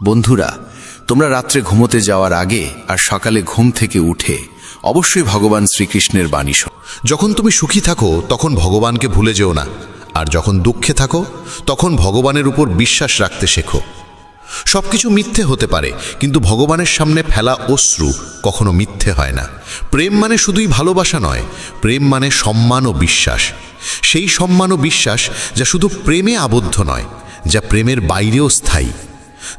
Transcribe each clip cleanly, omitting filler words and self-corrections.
বন্ধুরা, তোমরা রাত্রে ঘুমোতে যাওয়ার আগে আর সকালে ঘুম থেকে উঠে অবশ্যই ভগবান শ্রীকৃষ্ণের বাণী শোনো। যখন তুমি সুখী থাকো তখন ভগবানকে ভুলে যেও না, আর যখন দুঃখে থাকো তখন ভগবানের উপর বিশ্বাস রাখতে শেখো। সবকিছু মিথ্যে হতে পারে, কিন্তু ভগবানের সামনে ফেলা অশ্রু কখনো মিথ্যে হয় না। প্রেম মানে শুধুই ভালোবাসা নয়, প্রেম মানে সম্মান ও বিশ্বাস। সেই সম্মান ও বিশ্বাস যা শুধু প্রেমে আবদ্ধ নয়, যা প্রেমের বাইরেও স্থায়ী।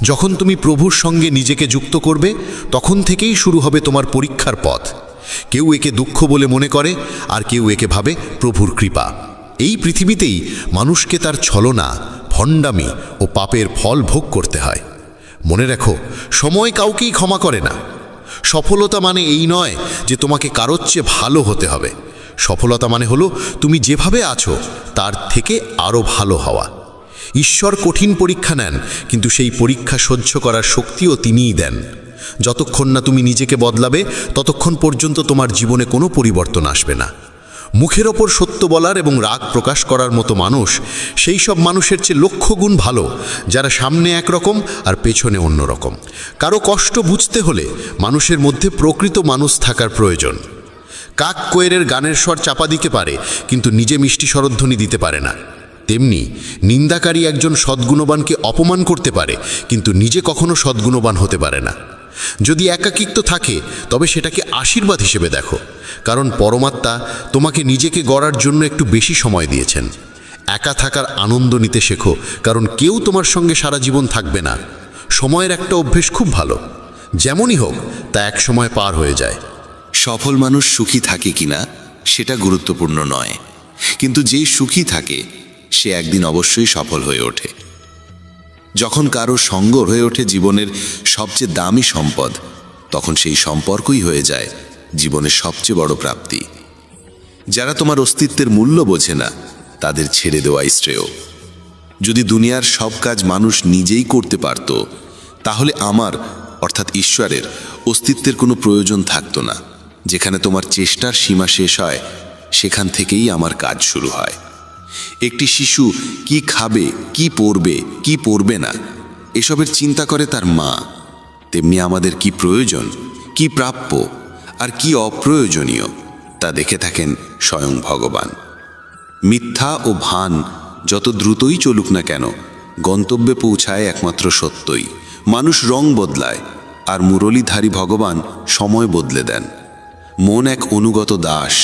যখন তুমি প্রভুর সঙ্গে নিজেকে যুক্ত করবে, তখন থেকেই শুরু হবে তোমার পরীক্ষার পথ। কেউ একে দুঃখ বলে মনে করে, আর কেউ একে ভাবে প্রভুর কৃপা। এই পৃথিবীতেই মানুষকে তার ছলনা, ভণ্ডামি ও পাপের ফল ভোগ করতে হয়। মনে রেখো, সময় কাউকেই ক্ষমা করে না। সফলতা মানে এই নয় যে তোমাকে কারোর চেয়ে ভালো হতে হবে। সফলতা মানে হলো তুমি যেভাবে আছো তার থেকে আরও ভালো হওয়া। ঈশ্বর কঠিন পরীক্ষা নেন, কিন্তু সেই পরীক্ষা সহ্য করার শক্তিও তিনিই দেন। যতক্ষণ না তুমি নিজেকে বদলাবে, ততক্ষণ পর্যন্ত তোমার জীবনে কোনো পরিবর্তন আসবে না। মুখের ওপর সত্য বলার এবং রাগ প্রকাশ করার মতো মানুষ সেই সব মানুষের চেয়ে লক্ষ গুণ ভালো, যারা সামনে একরকম আর পেছনে অন্যরকম। কারো কষ্ট বুঝতে হলে মানুষের মধ্যে প্রকৃত মানুষ থাকার প্রয়োজন। কাক কোয়েলের গানের স্বর চাপা দিতে পারে, কিন্তু নিজে মিষ্টি স্বরধ্বনি দিতে পারে না। তেমনি নিন্দাকারী একজন সদ্গুণবানকে অপমান করতে পারে, কিন্তু নিজে কখনো সদ্গুণবান হতে পারে না। যদি একাকিত্ব থাকে, তবে সেটাকে আশীর্বাদ হিসেবে দেখো, কারণ পরমাত্মা তোমাকে নিজেকে গড়ার জন্য একটু বেশি সময় দিয়েছেন। একা থাকার আনন্দ নিতে শেখো, কারণ কেউ তোমার সঙ্গে সারা জীবন থাকবে না। সময়ের একটা অভ্যেস খুব ভালো, যেমনই হোক তা এক সময় পার হয়ে যায়। সফল মানুষ সুখী থাকে কিনা সেটা গুরুত্বপূর্ণ নয়, কিন্তু যেই সুখী থাকে সে একদিন অবশ্যই সফল হয়ে ওঠে। যখন কারো সঙ্গ হয়ে ওঠে জীবনের সবচেয়ে দামি সম্পদ, তখন সেই সম্পর্কই হয়ে যায় জীবনের সবচেয়ে বড় প্রাপ্তি। যারা তোমার অস্তিত্বের মূল্য বোঝে না, তাদের ছেড়ে দেওয়াই শ্রেয়। যদি দুনিয়ার সব কাজ মানুষ নিজেই করতে পারত, তাহলে আমার অর্থাৎ ঈশ্বরের অস্তিত্বের কোনো প্রয়োজন থাকতো না। যেখানে তোমার চেষ্টার সীমা শেষ হয়, সেখান থেকেই আমার কাজ শুরু হয়। একটি শিশু কি খাবে, কি পরবে, কি পরবে না, এসবের চিন্তা করে তার মা। তেমনি আমাদের কি প্রয়োজন, কি প্রাপ্য আর কি অপ্রয়োজনীয়, তা দেখে থাকেন স্বয়ং ভগবান। মিথ্যা ও ভান যত দ্রুতই চলুক না কেন, গন্তব্যে পৌঁছায় একমাত্র সত্যই। মানুষ রং বদলায়, আর মুরলীধারী ভগবান সময় বদলে দেন। মন এক অনুগত দাস,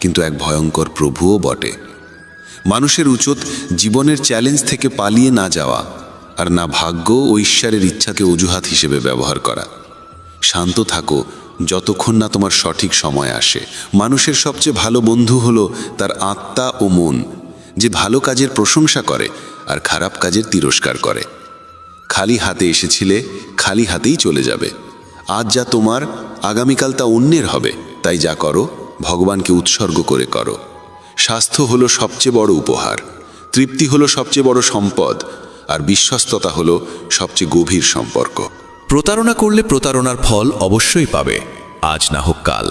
কিন্তু এক ভয়ঙ্কর প্রভুও বটে। মানুষের উচিত জীবনের চ্যালেঞ্জ থেকে পালিয়ে না যাওয়া, আর না ভাগ্য ও ঈশ্বরের ইচ্ছাকে অজুহাত হিসেবে ব্যবহার করা। শান্ত থাকো যতক্ষণ না তোমার সঠিক সময় আসে। মানুষের সবচেয়ে ভালো বন্ধু হলো তার আত্মা ও মন, যে ভালো কাজের প্রশংসা করে আর খারাপ কাজের তিরস্কার করে। খালি হাতে এসেছিলে, খালি হাতেই চলে যাবে। আজ যা তোমার, আগামীকাল তা অন্যের হবে। তাই যা করো, ভগবানকে উৎসর্গ করে করো। স্বাস্থ্য হলো সবচেয়ে বড় উপহার, তৃপ্তি হলো সবচেয়ে বড় সম্পদ, আর বিশ্বস্ততা হলো সবচেয়ে গভীর সম্পর্ক। প্রতারণা করলে প্রতারণার ফল অবশ্যই পাবে, আজ না হোক কাল।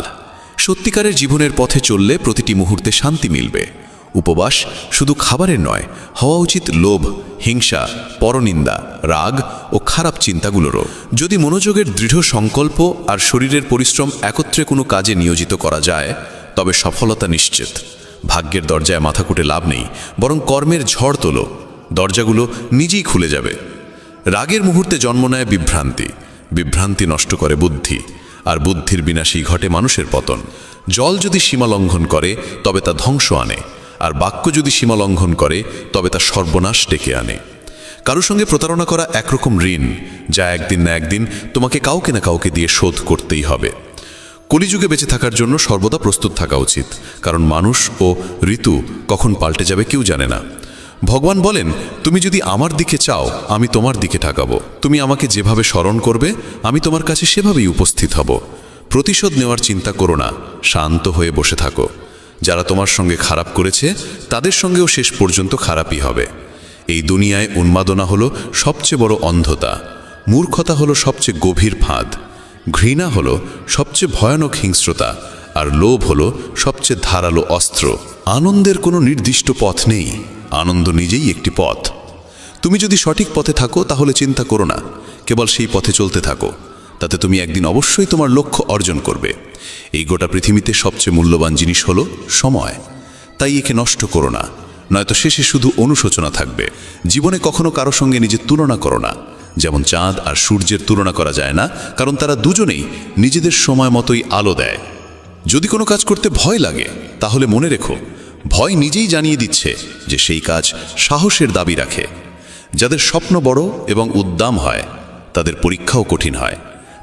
সত্যিকারের জীবনের পথে চললে প্রতিটি মুহূর্তে শান্তি মিলবে। উপবাস শুধু খাবারের নয়, হওয়া উচিত লোভ, হিংসা, পরনিন্দা, রাগ ও খারাপ চিন্তাগুলোরও। যদি মনোযোগের দৃঢ় সংকল্প আর শরীরের পরিশ্রম একত্রে কোনো কাজে নিয়োজিত করা যায়, তবে সফলতা নিশ্চিত। ভাগ্যের দরজায় মাথা কুটে লাভ নেই, বরং কর্মের ঝড় তোলো, দরজাগুলো নিজেই খুলে যাবে। রাগের মুহূর্তে জন্ম নেয় বিভ্রান্তি, বিভ্রান্তি নষ্ট করে বুদ্ধি, আর বুদ্ধির বিনাশেই ঘটে মানুষের পতন। জল যদি সীমা লঙ্ঘন করে, তবে তা ধ্বংস আনে, আর বাক্য যদি সীমা লঙ্ঘন করে, তবে তা সর্বনাশ ডেকে আনে। কারো সঙ্গে প্রতারণা করা একরকম ঋণ, যা একদিন না একদিন তোমাকে কাউকে না কাউকে দিয়ে শোধ করতেই হবে। কলিযুগে বেঁচে থাকার জন্য সর্বদা প্রস্তুত থাকা উচিত, কারণ মানুষ ও ঋতু কখন পাল্টে যাবে কেউ জানে না। ভগবান বলেন, তুমি যদি আমার দিকে চাও, আমি তোমার দিকে তাকাবো। তুমি আমাকে যেভাবে স্মরণ করবে, আমি তোমার কাছে সেভাবেই উপস্থিত হব। প্রতিশোধ নেওয়ার চিন্তা করো না, শান্ত হয়ে বসে থাকো। যারা তোমার সঙ্গে খারাপ করেছে, তাদের সঙ্গেও শেষ পর্যন্ত খারাপই হবে। এই দুনিয়ায় উন্মাদনা হলো সবচেয়ে বড় অন্ধতা, মূর্খতা হলো সবচেয়ে গভীর ফাঁদ, ঘৃণা হলো সবচেয়ে ভয়ানক হিংস্রতা, আর লোভ হলো সবচেয়ে ধারালো অস্ত্র। আনন্দের কোনো নির্দিষ্ট পথ নেই, আনন্দ নিজেই একটি পথ। তুমি যদি সঠিক পথে থাকো, তাহলে চিন্তা করো না, কেবল সেই পথে চলতে থাকো, তাতে তুমি একদিন অবশ্যই তোমার লক্ষ্য অর্জন করবে। এই গোটা পৃথিবীতে সবচেয়ে মূল্যবান জিনিস হলো সময়, তাই একে নষ্ট করো না, নয়তো শেষে শুধু অনুশোচনা থাকবে। জীবনে কখনো কারো সঙ্গে নিজের তুলনা করো না। যেমন চাঁদ আর সূর্যের তুলনা করা যায় না, কারণ তারা দুজনেই নিজেদের সময় মতোই আলো দেয়। যদি কোনো কাজ করতে ভয় লাগে, তাহলে মনে রেখো, ভয় নিজেই জানিয়ে দিচ্ছে যে সেই কাজ সাহসের দাবি রাখে। যাদের স্বপ্ন বড় এবং উদ্দাম হয়, তাদের পরীক্ষাও কঠিন হয়।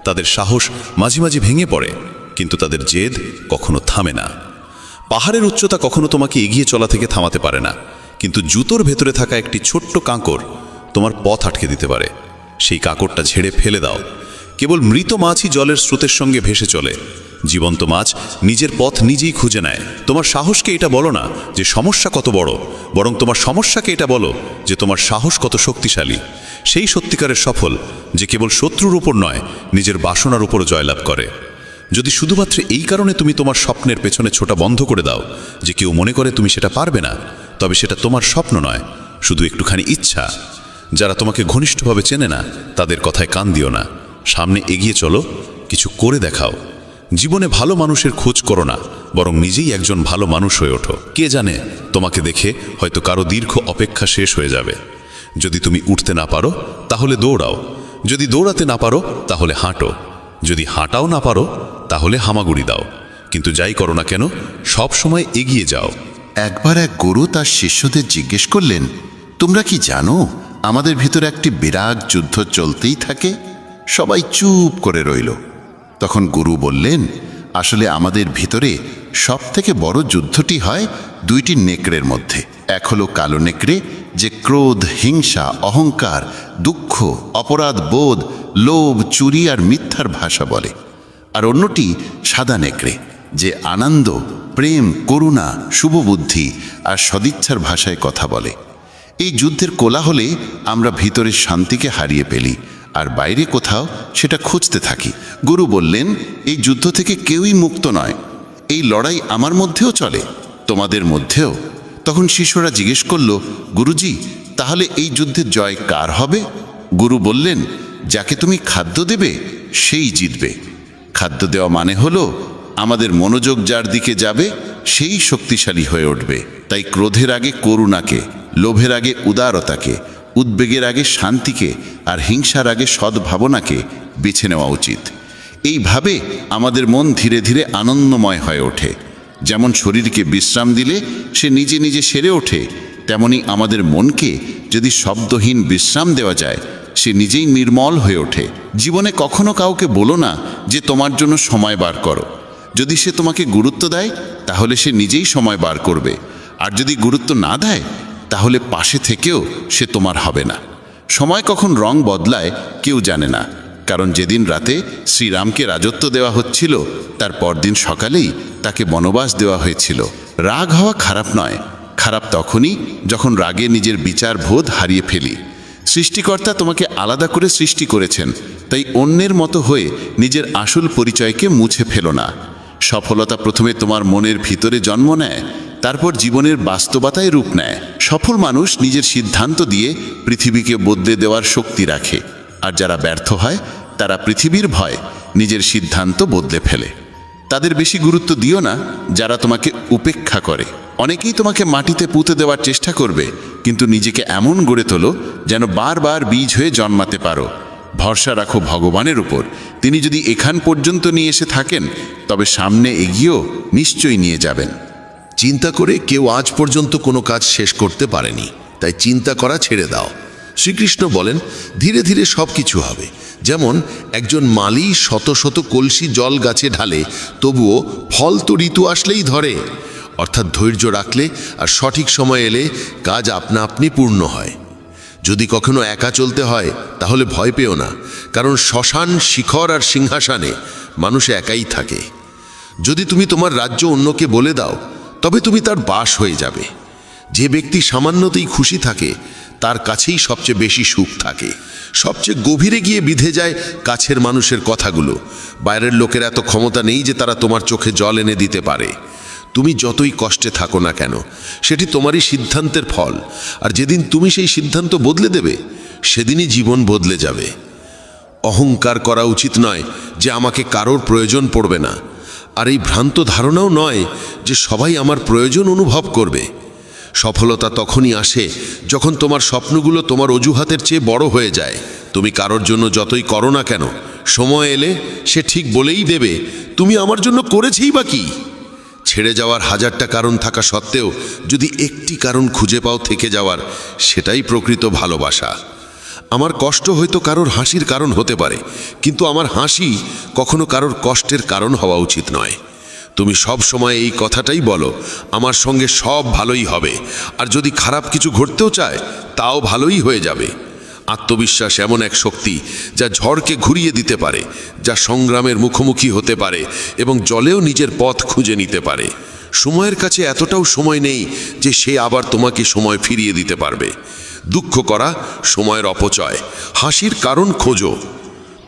তাদের সাহস মাঝে মাঝে ভেঙে পড়ে, কিন্তু তাদের জেদ কখনো থামে না। পাহাড়ের উচ্চতা কখনো তোমাকে এগিয়ে চলা থেকে থামাতে পারে না, কিন্তু জুতোর ভেতরে থাকা একটি ছোট্ট কাঁকড় তোমার পথ আটকে দিতে পারে। সেই কাঁকড়টা ঝেড়ে ফেলে দাও। কেবল মৃত মাছই জলের স্রোতের সঙ্গে ভেসে চলে, জীবন্ত মাছ নিজের পথ নিজেই খুঁজে নেয়। তোমার সাহসকে এটা বলো না যে সমস্যা কত বড়, বরং তোমার সমস্যাকে এটা বলো যে তোমার সাহস কত শক্তিশালী। সেই সত্যিকারের সফল যে কেবল শত্রুর উপর নয়, নিজের বাসনার উপরও জয়লাভ করে। যদি শুধুমাত্র এই কারণে তুমি তোমার স্বপ্নের পেছনে ছোটা বন্ধ করে দাও যে কেউ মনে করে তুমি সেটা পারবে না, তবে সেটা তোমার স্বপ্ন নয়, শুধু একটুখানি ইচ্ছা। যারা তোমাকে ঘনিষ্ঠভাবে চেনে না, তাদের কথায় কান দিও না, সামনে এগিয়ে চলো, কিছু করে দেখাও। জীবনে ভালো মানুষের খোঁজ করো না, বরং নিজেই একজন ভালো মানুষ হয়ে ওঠো। কে জানে, তোমাকে দেখে হয়তো কারো দীর্ঘ অপেক্ষা শেষ হয়ে যাবে। যদি তুমি উঠতে না পারো, তাহলে দৌড়াও। যদি দৌড়াতে না পারো, তাহলে হাঁটো। যদি হাঁটাও না পারো, তাহলে হামাগুড়ি দাও। কিন্তু যাই করো না কেন, সব সময় এগিয়ে যাও। একবার এক গুরু তার শিষ্যদের জিজ্ঞেস করলেন, তোমরা কি জানো আমাদের ভিতরে একটি বিরাট যুদ্ধ চলতেই থাকে? সবাই চুপ করে রইল। তখন গুরু বললেন, আসলে আমাদের ভিতরে সবথেকে বড় যুদ্ধটি হয় দুইটি নেকড়ের মধ্যে। এক হলো কালো নেকড়ে, যে ক্রোধ, হিংসা, অহংকার, দুঃখ, অপরাধ বোধ, লোভ, চুরি আর মিথ্যার ভাষা বলে। আর অন্যটি সাদা নেকড়ে, যে আনন্দ, প্রেম, করুণা, শুভবুদ্ধি আর সদিচ্ছার ভাষায় কথা বলে। এই যুদ্ধের কোলাহলে আমরা ভিতরের শান্তিকে হারিয়ে ফেলি, আর বাইরে কোথাও সেটা খুঁজতে থাকি। গুরু বললেন, এই যুদ্ধ থেকে কেউই মুক্ত নয়। এই লড়াই আমার মধ্যেও চলে, তোমাদের মধ্যেও। তখন শিষ্যরা জিজ্ঞেস করল, গুরুজি, তাহলে এই যুদ্ধের জয় কার হবে? গুরু বললেন, যাকে তুমি খাদ্য দেবে সেই জিতবে। খাদ্য দেওয়া মানে হলো আমাদের মনোযোগ যার দিকে যাবে সেই শক্তিশালী হয়ে উঠবে। তাই ক্রোধের আগে করুণাকে, লোভের আগে উদারতাকে, উদ্বেগের আগে শান্তিকে আর হিংসার আগে সদ্ভাবনাকে বেছে নেওয়া উচিত। এইভাবে আমাদের মন ধীরে ধীরে আনন্দময় হয়ে ওঠে। যেমন শরীরকে বিশ্রাম দিলে সে নিজে নিজে সেরে ওঠে, তেমনি আমাদের মনকে যদি শব্দহীন বিশ্রাম দেওয়া যায়, সে নিজেই নির্মল হয়ে ওঠে। জীবনে কখনো কাউকে বলো না যে তোমার জন্য সময় বার করো। যদি সে তোমাকে গুরুত্ব দেয়, তাহলে সে নিজেই সময় বার করবে। আর যদি গুরুত্ব না দেয়, তাহলে পাশে থেকেও সে তোমার হবে না। সময় কখন রং বদলায় কেউ জানে না, কারণ যেদিন রাতে শ্রীরামকে রাজত্ব দেওয়া হচ্ছিল, তার পরদিন সকালেই তাকে বনবাস দেওয়া হয়েছিল। রাগ হওয়া খারাপ নয়, খারাপ তখনই যখন রাগে নিজের বিচার বোধ হারিয়ে ফেলি। সৃষ্টিকর্তা তোমাকে আলাদা করে সৃষ্টি করেছেন, তাই অন্যের মতো হয়ে নিজের আসল পরিচয়কে মুছে ফেলো না। সফলতা প্রথমে তোমার মনের ভিতরে জন্ম নেয়, তারপর জীবনের বাস্তবতায় রূপ নেয়। সফল মানুষ নিজের সিদ্ধান্ত দিয়ে পৃথিবীকে বদলে দেওয়ার শক্তি রাখে, আর যারা ব্যর্থ হয় তারা পৃথিবীর ভয় নিজের সিদ্ধান্ত বদলে ফেলে। তাদের বেশি গুরুত্ব দিও না যারা তোমাকে উপেক্ষা করে। অনেকেই তোমাকে মাটিতে পুঁতে দেওয়ার চেষ্টা করবে, কিন্তু নিজেকে এমন গড়ে তোলো যেন বারবার বীজ হয়ে জন্মাতে পারো। ভরসা রাখো ভগবানের উপর। তিনি যদি এখান পর্যন্ত নিয়ে এসে থাকেন, তবে সামনে এগিয়েও নিশ্চয়ই নিয়ে যাবেন। চিন্তা করে কেউ আজ পর্যন্ত কোনো কাজ শেষ করতে পারেনি, তাই চিন্তা করা ছেড়ে দাও। শ্রীকৃষ্ণ বলেন, ধীরে ধীরে সব কিছু হবে। যেমন একজন মালি শত শত কলসি জল গাছে ঢালে, তবুও ফল তো ঋতু আসলেই ধরে। অর্থাৎ ধৈর্য রাখলে আর সঠিক সময় এলে কাজ আপনা আপনি পূর্ণ হয়। যদি কখনো একা চলতে হয়, তাহলে ভয় পেও না, কারণ শ্মশান, শিখর আর সিংহাসনে মানুষ একাই থাকে। যদি তুমি তোমার রাজ্য অন্যকে বলে দাও, তবে তুমি তার বাস হয়ে যাবে। যে ব্যক্তি সামান্যতেই খুশি থাকে, তার কাছেই সবচেয়ে বেশি সুখ থাকে। সবচেয়ে গভীরে গিয়ে বিধে যায় কাছের মানুষের কথাগুলো। বাইরের লোকের এত ক্ষমতা নেই যে তারা তোমার চোখে জল এনে দিতে পারে। তুমি যতই কষ্টে থাকো না কেন, সেটি তোমারই সিদ্ধান্তের ফল। আর যেদিন তুমি সেই সিদ্ধান্ত বদলে দেবে, সেদিনই জীবন বদলে যাবে। অহংকার করা উচিত নয় যে আমাকে কারোর প্রয়োজন পড়বে না, আর এই ভ্রান্ত ধারণাও নয় যে সবাই আমার প্রয়োজন অনুভব করবে। সফলতা তখনই আসে যখন তোমার স্বপ্নগুলো তোমার অজুহাতের চেয়ে বড় হয়ে যায়। তুমি কারোর জন্য যতই করো না কেন, সময় এলে সে ঠিক বলেই দেবে, তুমি আমার জন্য করেছেই বা কি। ছেড়ে যাওয়ার হাজারটা কারণ থাকা সত্ত্বেও যদি একটি কারণ খুঁজে পাও থেকে যাওয়ার, সেটাই প্রকৃত ভালোবাসা। আমার কষ্ট হয়তো কারোর হাসির কারণ হতে পারে, কিন্তু আমার হাসি কখনো কারোর কষ্টের কারণ হওয়া উচিত নয়। তুমি সব সময় এই কথাটাই বলো, আমার সঙ্গে সব ভালোই হবে, আর যদি খারাপ কিছু ঘটতেও চায় তাও ভালোই হয়ে যাবে। আত্মবিশ্বাস এমন এক শক্তি যা ঝড়কে ঘুরিয়ে দিতে পারে, যা সংগ্রামের মুখোমুখি হতে পারে এবং জলেও নিজের পথ খুঁজে নিতে পারে। সময়ের কাছে এতটাও সময় নেই যে সে আবার তোমাকে সময় ফিরিয়ে দিতে পারবে। দুঃখ করা সময়ের অপচয়, হাসির কারণ খোঁজো।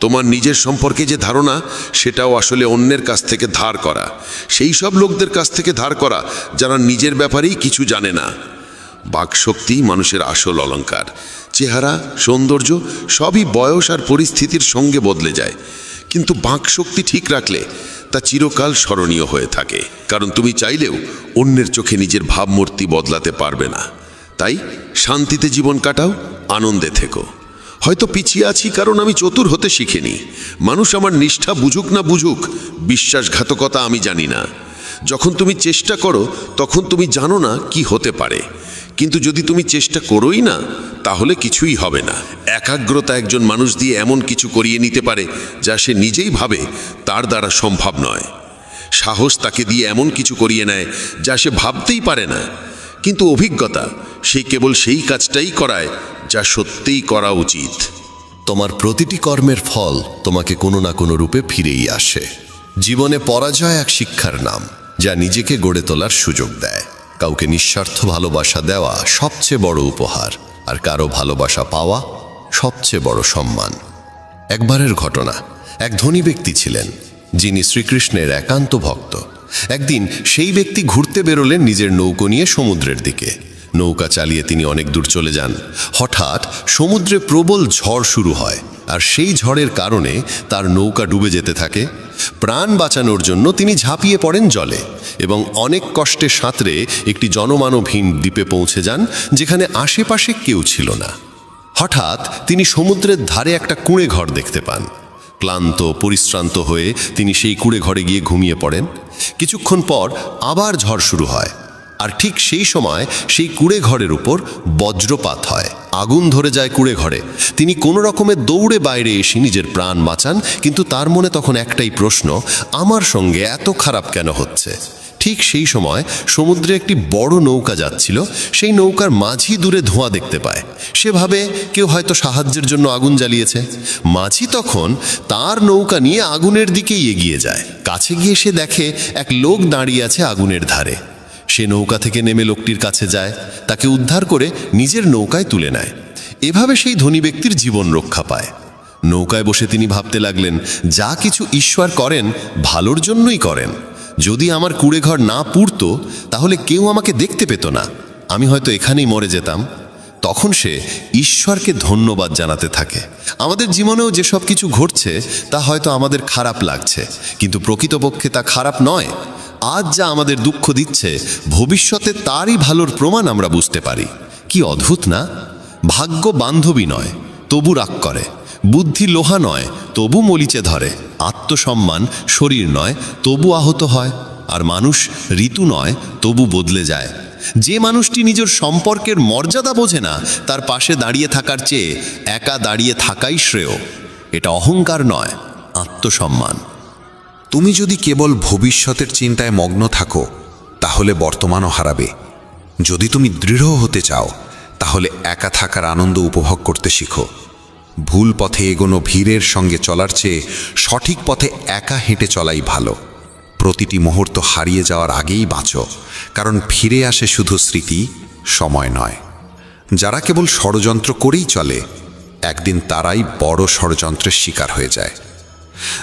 তোমার নিজের সম্পর্কে যে ধারণা, সেটাও আসলে অন্যের কাছ থেকে ধার করা, সেই সব লোকদের কাছ থেকে ধার করা যারা নিজের ব্যাপারেই কিছু জানে না। বাকশক্তি মানুষের আসল অলংকার। চেহারা, সৌন্দর্য সবই বয়স আর পরিস্থিতির সঙ্গে বদলে যায়, কিন্তু বাকশক্তি ঠিক রাখলে তা চিরকাল স্মরণীয় হয়ে থাকে। কারণ তুমি চাইলেও অন্যের চোখে নিজের ভাবমূর্তি বদলাতে পারবে না। তাই শান্তিতে জীবন কাটাও, আনন্দে থেকো। হয়তো পিছিয়ে আছি কারণ আমি চতুর হতে শিখিনি। মানুষ আমার নিষ্ঠা বুঝুক না বুঝুক, বিশ্বাসঘাতকতা আমি জানি না। যখন তুমি চেষ্টা করো তখন তুমি জানো না কি হতে পারে, কিন্তু যদি তুমি চেষ্টা করোই না তাহলে কিছুই হবে না। একাগ্রতা একজন মানুষ দিয়ে এমন কিছু করিয়ে নিতে পারে যা সে নিজেই ভাবে তার দ্বারা সম্ভব নয়। সাহস তাকে দিয়ে এমন কিছু করিয়ে নেয় যা সে ভাবতেই পারে না, কিন্তু অভিজ্ঞতা সে কেবল সেই কাজটাই করায় যা সত্যিই করা উচিত। তোমার প্রতিটি কর্মের ফল তোমাকে কোনো না কোনো রূপে ফিরেই আসে। জীবনে পরাজয় এক শিক্ষার নাম, যা নিজেকে গড়ে তোলার সুযোগ দেয়। কাউকে নিঃস্বার্থ ভালোবাসা দেওয়া সবচেয়ে বড় উপহার, আর কারো ভালোবাসা পাওয়া সবচেয়ে বড় সম্মান। একবারের ঘটনা, এক ধনী ব্যক্তি ছিলেন যিনি শ্রীকৃষ্ণের একান্ত ভক্ত। একদিন সেই ব্যক্তি ঘুরতে বেরোলেন নিজের নৌকো নিয়ে সমুদ্রের দিকে। নৌকা চালিয়ে তিনি অনেক দূর চলে যান। হঠাৎ সমুদ্রে প্রবল ঝড় শুরু হয়, আর সেই ঝড়ের কারণে তার নৌকা ডুবে যেতে থাকে। প্রাণ বাঁচানোর জন্য তিনি ঝাঁপিয়ে পড়েন জলে এবং অনেক কষ্টে সাঁতরে একটি জনমানবহীন দ্বীপে পৌঁছে যান, যেখানে আশেপাশে কেউ ছিল না। হঠাৎ তিনি সমুদ্রের ধারে একটা কুঁড়ে ঘর দেখতে পান। ক্লান্ত পরিশ্রান্ত হয়ে তিনি সেই কুঁড়ে ঘরে গিয়ে ঘুমিয়ে পড়েন। কিছুক্ষণ পর আবার ঝড় শুরু হয়, আর ঠিক সেই সময় সেই কুঁড়ে ঘরের উপর বজ্রপাত হয়। আগুন ধরে যায় কুঁড়ে ঘরে। তিনি কোনো রকমে দৌড়ে বাইরে এসে নিজের প্রাণ বাঁচান, কিন্তু তার মনে তখন একটাই প্রশ্ন, আমার সঙ্গে এত খারাপ কেন হচ্ছে? ঠিক সেই সময় সমুদ্রে একটি বড় নৌকা যাচ্ছিল। সেই নৌকার মাঝি দূরে ধোঁয়া দেখতে পায়। সে ভাবে কেউ হয়তো সাহায্যের জন্য আগুন জ্বালিয়েছে। মাঝি তখন তার নৌকা নিয়ে আগুনের দিকেই এগিয়ে যায়। কাছে গিয়ে সে দেখে এক লোক দাঁড়িয়ে আছে আগুনের ধারে। সে নৌকা থেকে নেমে লোকটির কাছে যায়, তাকে উদ্ধার করে নিজের নৌকায় তুলে নেয়। এভাবে সেই ধনী ব্যক্তির জীবন রক্ষা পায়। নৌকায় বসে তিনি ভাবতে লাগলেন, যা কিছু ঈশ্বর করেন ভালোর জন্যই করেন। যদি আমার কুঁড়েঘর না পুড়তো তাহলে কেউ আমাকে দেখতে পেত না, আমি হয়তো এখানেই মরে যেতাম। তখন সে ঈশ্বরকে ধন্যবাদ জানাতে থাকে। আমাদের জীবনেও যেসব কিছু ঘটছে তা হয়তো আমাদের খারাপ লাগছে, কিন্তু প্রকৃতপক্ষে তা খারাপ নয়। আজ যা আমাদের দুঃখ দিচ্ছে, ভবিষ্যতে তারই ভালোর প্রমাণ আমরা বুঝতে পারি। কি অদ্ভুত না? ভাগ্য বান্ধবী নয়, তবু রাগ করে। বুদ্ধি লোহা নয়, তবু মলিচে ধরে। আত্মসম্মান শরীর নয়, তবু আহত হয়। আর মানুষ ঋতু নয়, তবু বদলে যায়। যে মানুষটি নিজের সম্পর্কের মর্যাদা বোঝে না, তার পাশে দাঁড়িয়ে থাকার চেয়ে একা দাঁড়িয়ে থাকাই শ্রেয়। এটা অহংকার নয়, আত্মসম্মান। তুমি যদি কেবল ভবিষ্যতের চিন্তায় মগ্ন থাকো তাহলে বর্তমানও হারাবে। যদি তুমি দৃঢ় হতে চাও তাহলে একা থাকার আনন্দ উপভোগ করতে শিখো। ভুল পথে এগোনো ভিড়ের সঙ্গে চলার চেয়ে সঠিক পথে একা হেঁটে চলাই ভালো। প্রতিটি মুহূর্ত হারিয়ে যাওয়ার আগেই বাঁচো, কারণ ফিরে আসে শুধু স্মৃতি, সময় নয়। যারা কেবল ষড়যন্ত্র করেই চলে, একদিন তারাই বড় ষড়যন্ত্রের শিকার হয়ে যায়।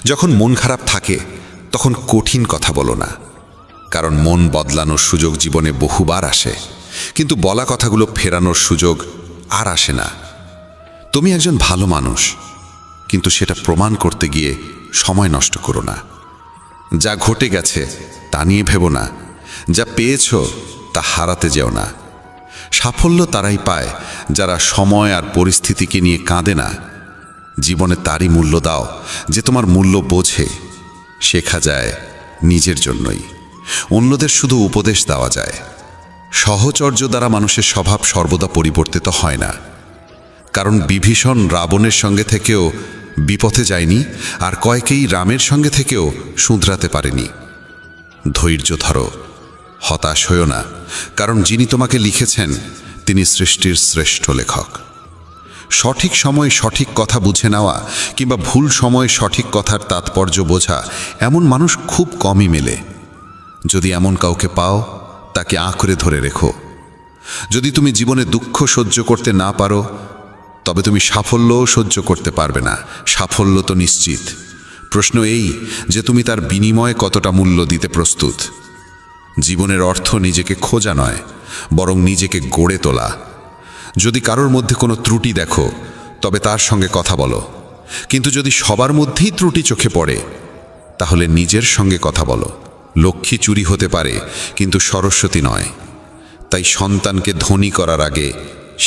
যখন মন খারাপ থাকে তখন কঠিন কথা বলো না, কারণ মন বদলানোর সুযোগ জীবনে বহুবার আসে, কিন্তু বলা কথাগুলো ফেরানোর সুযোগ আর আসে না। তুমি একজন ভালো মানুষ, কিন্তু সেটা প্রমাণ করতে গিয়ে সময় নষ্ট করো না। যা ঘটে গেছে তা নিয়ে ভেবো না, যা পেয়েছ তা হারাতে যেও না। সাফল্য তারাই পায় যারা সময় আর পরিস্থিতিকে নিয়ে কাঁদে না। জীবনে তারই মূল্য দাও যে তোমার মূল্য বোঝে। শেখা যায় নিজের জন্যই, অন্যদের শুধু উপদেশ দেওয়া যায়। সহচর্য দ্বারা মানুষের স্বভাব সর্বদা পরিবর্তিত হয় না, কারণ বিভীষণ রাবণের সঙ্গে থেকেও বিপথে যায়নি, আর কয়েকেই রামের সঙ্গে থেকেও শুধরাতে পারেনি। ধৈর্য ধরো, হতাশ হয়ো না, কারণ যিনি তোমাকে লিখেছেন তিনি সৃষ্টির শ্রেষ্ঠ লেখক। সঠিক সময়ে সঠিক কথা বুঝে নেওয়া কিংবা ভুল সময়ে সঠিক কথার তাৎপর্য বোঝা এমন মানুষ খুব কমই মেলে। যদি এমন কাউকে পাও তাকে আঁকড়ে ধরে রেখো। যদি তুমি জীবনে দুঃখ সহ্য করতে না পারো তবে তুমি সাফল্যও সহ্য করতে পারবে না। সাফল্য তো নিশ্চিত, প্রশ্ন এই যে তুমি তার বিনিময়ে কতটা মূল্য দিতে প্রস্তুত। জীবনের অর্থ নিজেকে খোঁজা নয়, বরং নিজেকে গড়ে তোলা। যদি কারোর মধ্যে কোনো ত্রুটি দেখো তবে তার সঙ্গে কথা বলো, কিন্তু যদি সবার মধ্যেই ত্রুটি চোখে পড়ে তাহলে নিজের সঙ্গে কথা বলো। লক্ষ্মী চুরি হতে পারে কিন্তু সরস্বতী নয়। তাই সন্তানকে ধনী করার আগে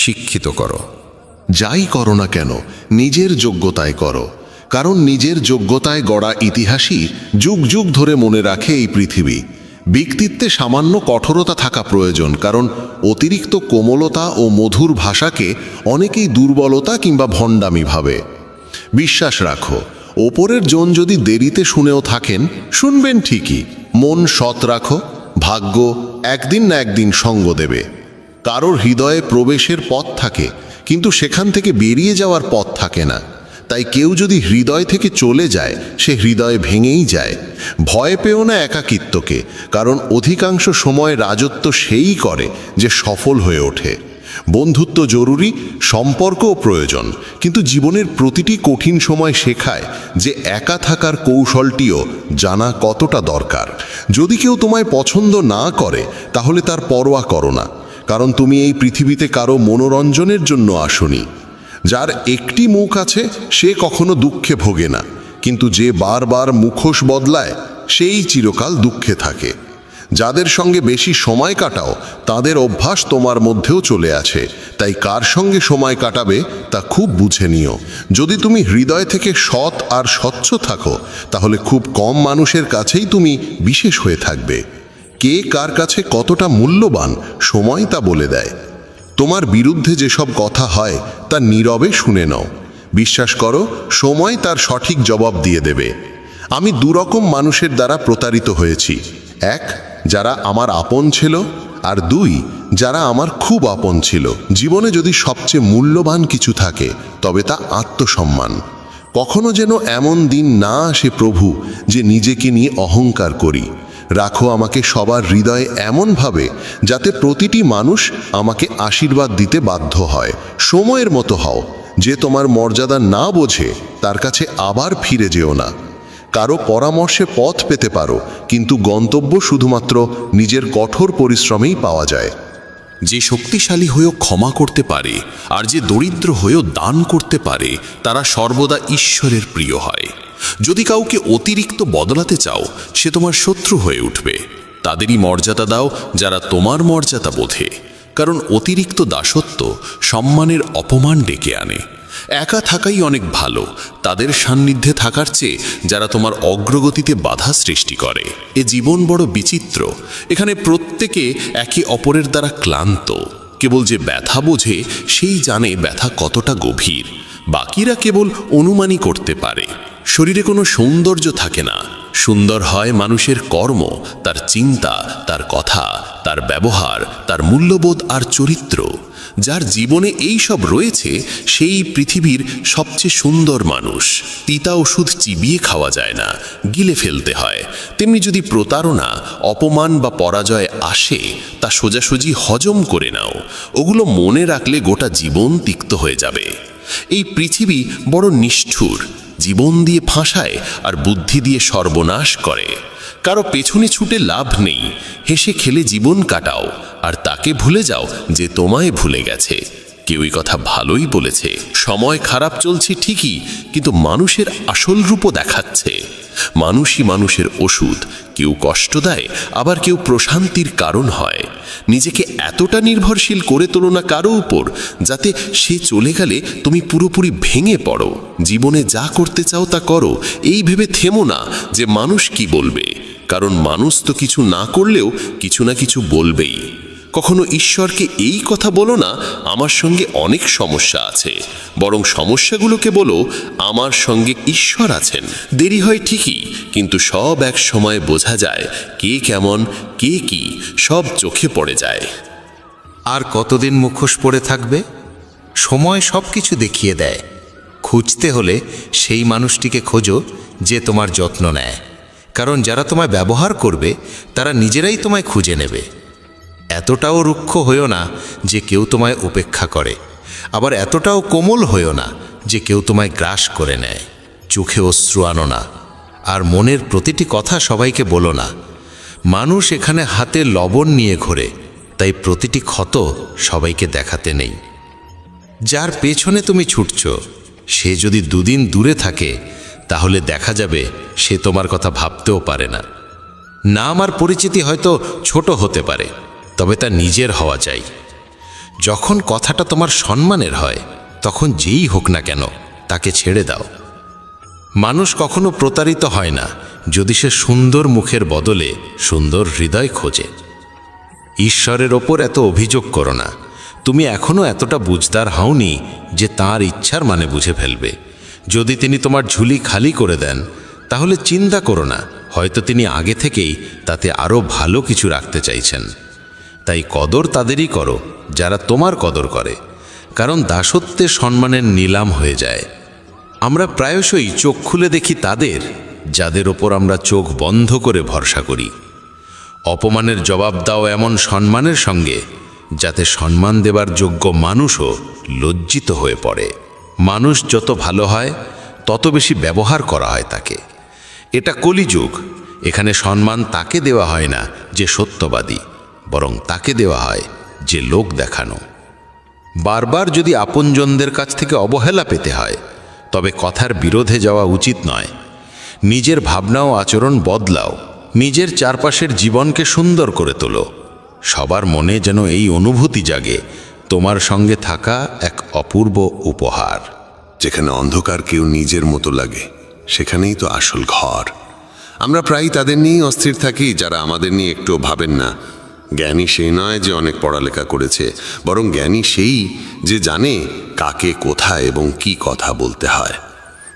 শিক্ষিত করো। যাই করো না কেন নিজের যোগ্যতায় করো, কারণ নিজের যোগ্যতায় গড়া ইতিহাসই যুগ যুগ ধরে মনে রাখে এই পৃথিবী। ব্যক্তিত্বে সামান্য কঠোরতা থাকা প্রয়োজন, কারণ অতিরিক্ত কোমলতা ও মধুর ভাষাকে অনেকেই দুর্বলতা কিংবা ভণ্ডামি ভাবে। বিশ্বাস রাখো, ওপরের জন যদি দেরিতে শুনেও থাকেন, শুনবেন ঠিকই। মন সৎ রাখো, ভাগ্য একদিন না একদিন সঙ্গ দেবে। কারোর হৃদয়ে প্রবেশের পথ থাকে, কিন্তু সেখান থেকে বেরিয়ে যাওয়ার পথ থাকে না। তাই কেউ যদি হৃদয় থেকে চলে যায় সে হৃদয় ভেঙেই যায়। ভয় পেও না একাকিত্বকে, কারণ অধিকাংশ সময় রাজত্ব সেই করে যে সফল হয়ে ওঠে। বন্ধুত্ব জরুরি, সম্পর্কও প্রয়োজন, কিন্তু জীবনের প্রতিটি কঠিন সময় শেখায় যে একা থাকার কৌশলটিও জানা কতটা দরকার। যদি কেউ তোমায় পছন্দ না করে তাহলে তার পরোয়া করো না, কারণ তুমি এই পৃথিবীতে কারো মনোরঞ্জনের জন্য আসোনি। যার একটি মুখ আছে সে কখনো দুঃখে ভোগে না, কিন্তু যে বারবার মুখোশ বদলায় সেই চিরকাল দুঃখে থাকে। যাদের সঙ্গে বেশি সময় কাটাও তাদের অভ্যাস তোমার মধ্যেও চলে আছে, তাই কার সঙ্গে সময় কাটাবে তা খুব বুঝে নিও। যদি তুমি হৃদয় থেকে সৎ আর স্বচ্ছ থাকো তাহলে খুব কম মানুষের কাছেই তুমি বিশেষ হয়ে থাকবে। কে কার কাছে কতটা মূল্যবান সময় তা বলে দেয়। তোমার বিরুদ্ধে যেসব কথা হয় তা নীরবে শুনে নাও। বিশ্বাস করো, সময় তার সঠিক জবাব দিয়ে দেবে। আমি দুরকম মানুষের দ্বারা প্রতারিত হয়েছি। এক, যারা আমার আপন ছিল, আর দুই, যারা আমার খুব আপন ছিল। জীবনে যদি সবচেয়ে মূল্যবান কিছু থাকে তবে তা আত্মসম্মান। কখনো যেন এমন দিন না আসে প্রভু যে নিজেকে নিয়ে অহংকার করি। রাখো আমাকে সবার হৃদয়ে এমনভাবে যাতে প্রতিটি মানুষ আমাকে আশীর্বাদ দিতে বাধ্য হয়। সময়ের মতো হও, যে তোমার মর্যাদা না বোঝে তার কাছে আবার ফিরে যেও না। কারো পরামর্শে পথ পেতে পারো, কিন্তু গন্তব্য শুধুমাত্র নিজের কঠোর পরিশ্রমেই পাওয়া যায়। যে শক্তিশালী হয়েও ক্ষমা করতে পারে আর যে দরিদ্র হয়েও দান করতে পারে তারা সর্বদা ঈশ্বরের প্রিয় হয়। যদি কাউকে অতিরিক্ত বদলাতে চাও সে তোমার শত্রু হয়ে উঠবে। তাদেরই মর্যাদা দাও যারা তোমার মর্যাদা বোঝে, কারণ অতিরিক্ত দাসত্ব সম্মানের অপমান ডেকে আনে। একা থাকাই অনেক ভালো তাদের সান্নিধ্যে থাকার চেয়ে যারা তোমার অগ্রগতিতে বাধা সৃষ্টি করে। এ জীবন বড় বিচিত্র, এখানে প্রত্যেকে একে অপরের দ্বারা ক্লান্ত। কেবল যে ব্যথা বোঝে সেই জানে ব্যথা কতটা গভীর, বাকিরা কেবল অনুমানই করতে পারে। শরীরে কোনো সৌন্দর্য থাকে না, সুন্দর হয় মানুষের কর্ম, তার চিন্তা, তার কথা, তার ব্যবহার, তার মূল্যবোধ আর চরিত্র। যার জীবনে এই সব রয়েছে সেই পৃথিবীর সবচেয়ে সুন্দর মানুষ। তিতা ওষুধ চিবিয়ে খাওয়া যায় না, গিলে ফেলতে হয়। তেমনি যদি প্রতারণা, অপমান বা পরাজয় আসে তা সোজাসুজি হজম করে নাও। ওগুলো মনে রাখলে গোটা জীবন তিক্ত হয়ে যাবে। এই পৃথিবী বড় নিষ্ঠুর, জীবন দিয়ে ফাঁসায় আর বুদ্ধি দিয়ে সর্বনাশ করে। কারো পেছনে ছুটে লাভ নেই, হেসে খেলে জীবন কাটাও আর তাকে ভুলে যাও যে তোমায় ভুলে গেছে। কেউ এই কথা ভালোই বলেছে, সময় খারাপ চলছে ঠিকই, কিন্তু মানুষের আসল রূপও দেখাচ্ছে। মানুষই মানুষের ওষুধ, কেউ কষ্ট দেয়, আবার কেউ প্রশান্তির কারণ হয়। নিজেকে এতটা নির্ভরশীল করে তোলো না কারো উপর, যাতে সে চলে গেলে তুমি পুরোপুরি ভেঙে পড়ো। জীবনে যা করতে চাও তা করো, এই ভেবে থেমো না যে মানুষ কি বলবে, কারণ মানুষ তো কিছু না করলেও কিছু না কিছু বলবেই। কখনো ঈশ্বরকে এই কথা বলো না, আমার সঙ্গে অনেক সমস্যা আছে, বরং সমস্যাগুলোকে বলো, আমার সঙ্গে ঈশ্বর আছেন। দেরি হয় ঠিকই, কিন্তু সব এক সময় বোঝা যায় কে কেমন, কে কি, সব চোখে পড়ে যায়। আর কতদিন মুখোশ পড়ে থাকবে? সময় সব কিছু দেখিয়ে দেয়। খুঁজতে হলে সেই মানুষটিকে খোঁজো যে তোমার যত্ন নেয়, কারণ যারা তোমায় ব্যবহার করবে তারা নিজেরাই তোমায় খুঁজে নেবে। এতটাও রুক্ষ হইও না যে কেউ তোমায় উপেক্ষা করে, আবার এতটাও কোমল হইও না যে কেউ তোমায় গ্রাস করে নেয়। চোখে অশ্রু আনো না, আর মনের প্রতিটি কথা সবাইকে বলো না। মানুষ এখানে হাতে লবণ নিয়ে ঘোরে, তাই প্রতিটি ক্ষত সবাইকে দেখাতে নেই। যার পেছনে তুমি ছুটছ সে যদি দুদিন দূরে থাকে, তাহলে দেখা যাবে সে তোমার কথা ভাবতেও পারে না। নাম আর পরিচিতি হয়তো ছোট হতে পারে, তবে তা নিজের হওয়া চাই। যখন কথাটা তোমার সম্মানের হয়, তখন যেই হোক না কেন তাকে ছেড়ে দাও। মানুষ কখনো প্রতারিত হয় না যদি সে সুন্দর মুখের বদলে সুন্দর হৃদয় খোঁজে। ঈশ্বরের ওপর এত অভিযোগ করো না। তুমি এখনো এতটা বুঝদার হওনি যে তাঁর ইচ্ছার মানে বুঝে ফেলবে। যদি তিনি তোমার ঝুলি খালি করে দেন, তাহলে চিন্তা করো না, হয়তো তিনি আগে থেকেই তাতে আরও ভালো কিছু রাখতে চাইছেন। তাই কদর তাদেরই করো যারা তোমার কদর করে, কারণ দাসত্বে সম্মানের নিলাম হয়ে যায়। আমরা প্রায়শই চোখ খুলে দেখি তাদের যাদের ওপর আমরা চোখ বন্ধ করে ভরসা করি। অপমানের জবাব দাও এমন সম্মানের সঙ্গে যাতে সম্মান দেবার যোগ্য মানুষও লজ্জিত হয়ে পড়ে। মানুষ যত ভালো হয় তত বেশি ব্যবহার করা হয় তাকে। এটা কলিযুগ। এখানে সম্মান তাকে দেওয়া হয় না যে সত্যবাদী, বরং তাকে দেওয়া হয় যে লোক দেখানো। বারবার যদি আপনজনদের কাছ থেকে অবহেলা পেতে হয়, তবে কথার বিরোধে যাওয়া উচিত নয়। নিজের ভাবনা ও আচরণ বদলাও, নিজের চারপাশের জীবনকে সুন্দর করে তোলো। সবার মনে যেন এই অনুভূতি জাগে, তোমার সঙ্গে থাকা এক অপূর্ব উপহার। যেখানে অন্ধকার কেউ নিজের মতো লাগে, সেখানেই তো আসল ঘর। আমরা প্রায়ই তাদের নিয়েই অস্থির থাকি যারা আমাদের নিয়ে একটু ভাবেন না। জ্ঞানী সেই নয় যে অনেক পড়ালেখা করেছে, বরং জ্ঞানী সেই যে জানে কাকে কোথায় এবং কি কথা বলতে হয়।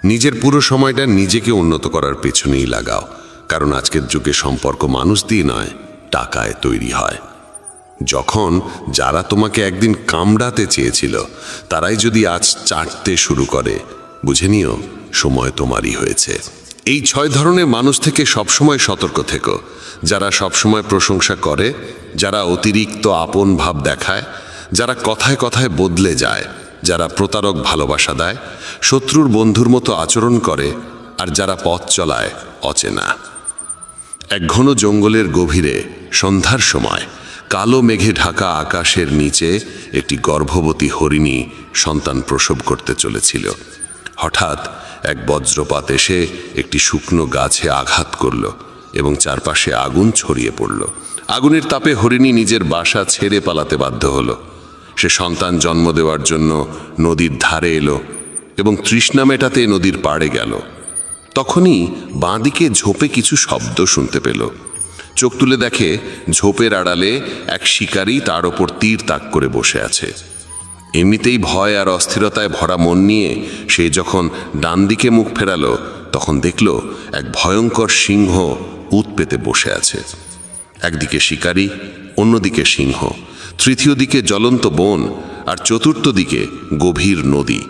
নিজের পুরো সময়টা নিজেকে উন্নত করার পেছনেই লাগাও, কারণ আজকের যুগে সম্পর্ক মানুষ দিয়ে নয়, টাকায় তৈরি হয়। যখন যারা তোমাকে একদিন কামড়াতে চেয়েছিল তারাই যদি আজ চাটতে শুরু করে, বুঝে নিও সময় তোমারই হয়েছে। এই 6 ধরনের মানুষ থেকে সবসময় সতর্ক থেকো। যারা সবসময় প্রশংসা করে, যারা অতিরিক্ত আপন ভাব দেখায়, যারা কথায় কথায় বদলে যায়, যারা প্রতারক ভালোবাসা দেয়, শত্রুর বন্ধুর মতো আচরণ করে, আর যারা পথ চলায় অচেনা। এক ঘন জঙ্গলের গভীরে সন্ধ্যার সময় কালো মেঘে ঢাকা আকাশের নিচে একটি গর্ভবতী হরিণী সন্তান প্রসব করতে চলেছিল। হঠাৎ এক বজ্রপাত এসে একটি শুকনো গাছে আঘাত করল এবং চারপাশে আগুন ছড়িয়ে পড়ল। আগুনের তাপে হরিণী নিজের বাসা ছেড়ে পালাতে বাধ্য হলো। সে সন্তান জন্ম দেওয়ার জন্য নদীর ধারে এলো এবং তৃষ্ণা মেটাতে নদীর পাড়ে গেল। তখনই বাঁদিকে ঝোপে কিছু শব্দ শুনতে পেল। চোখ তুলে দেখে ঝোপের আড়ালে এক শিকারী তার ওপর তীর তাক করে বসে আছে। এমনিতেই ভয় আর অস্থিরতায় ভরা মন নিয়ে সে যখন ডান দিকে মুখ ফেরালো, তখন দেখল এক ভয়ঙ্কর সিংহ উত পেতে বসে আছে। একদিকে শিকারী, অন্যদিকে সিংহ, তৃতীয় দিকে জ্বলন্ত বন, আর চতুর্থ দিকে গভীর নদী।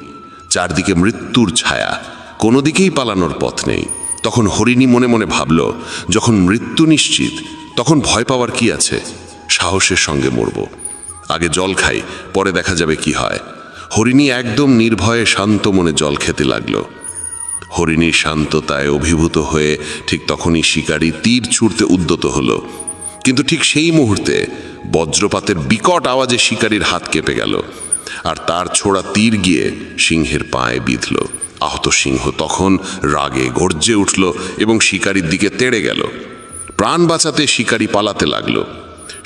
চারদিকে মৃত্যুর ছায়া, কোনো দিকেই পালানোর পথ নেই। তখন হরিণী মনে মনে ভাবল, যখন মৃত্যু নিশ্চিত, তখন ভয় পাওয়ার কি আছে? সাহসের সঙ্গে মরব। আগে জল খাই, পরে দেখা যাবে কি হয়। হরিণী একদম নির্ভয়ে শান্ত মনে জল খেতে লাগলো। হরিণীর শান্ততায় অভিভূত হয়ে ঠিক তখনই শিকারী তীর ছুঁড়তে উদ্যত হলো। কিন্তু ঠিক সেই মুহূর্তে বজ্রপাতের বিকট আওয়াজে শিকারীর হাত কেঁপে গেল। আর তার ছোড়া তীর গিয়ে সিংহের পায়ে বিঁধল। আহত সিংহ তখন রাগে গর্জে উঠল এবং শিকারীর দিকে তেড়ে গেল। প্রাণ বাঁচাতে শিকারী পালাতে লাগলো।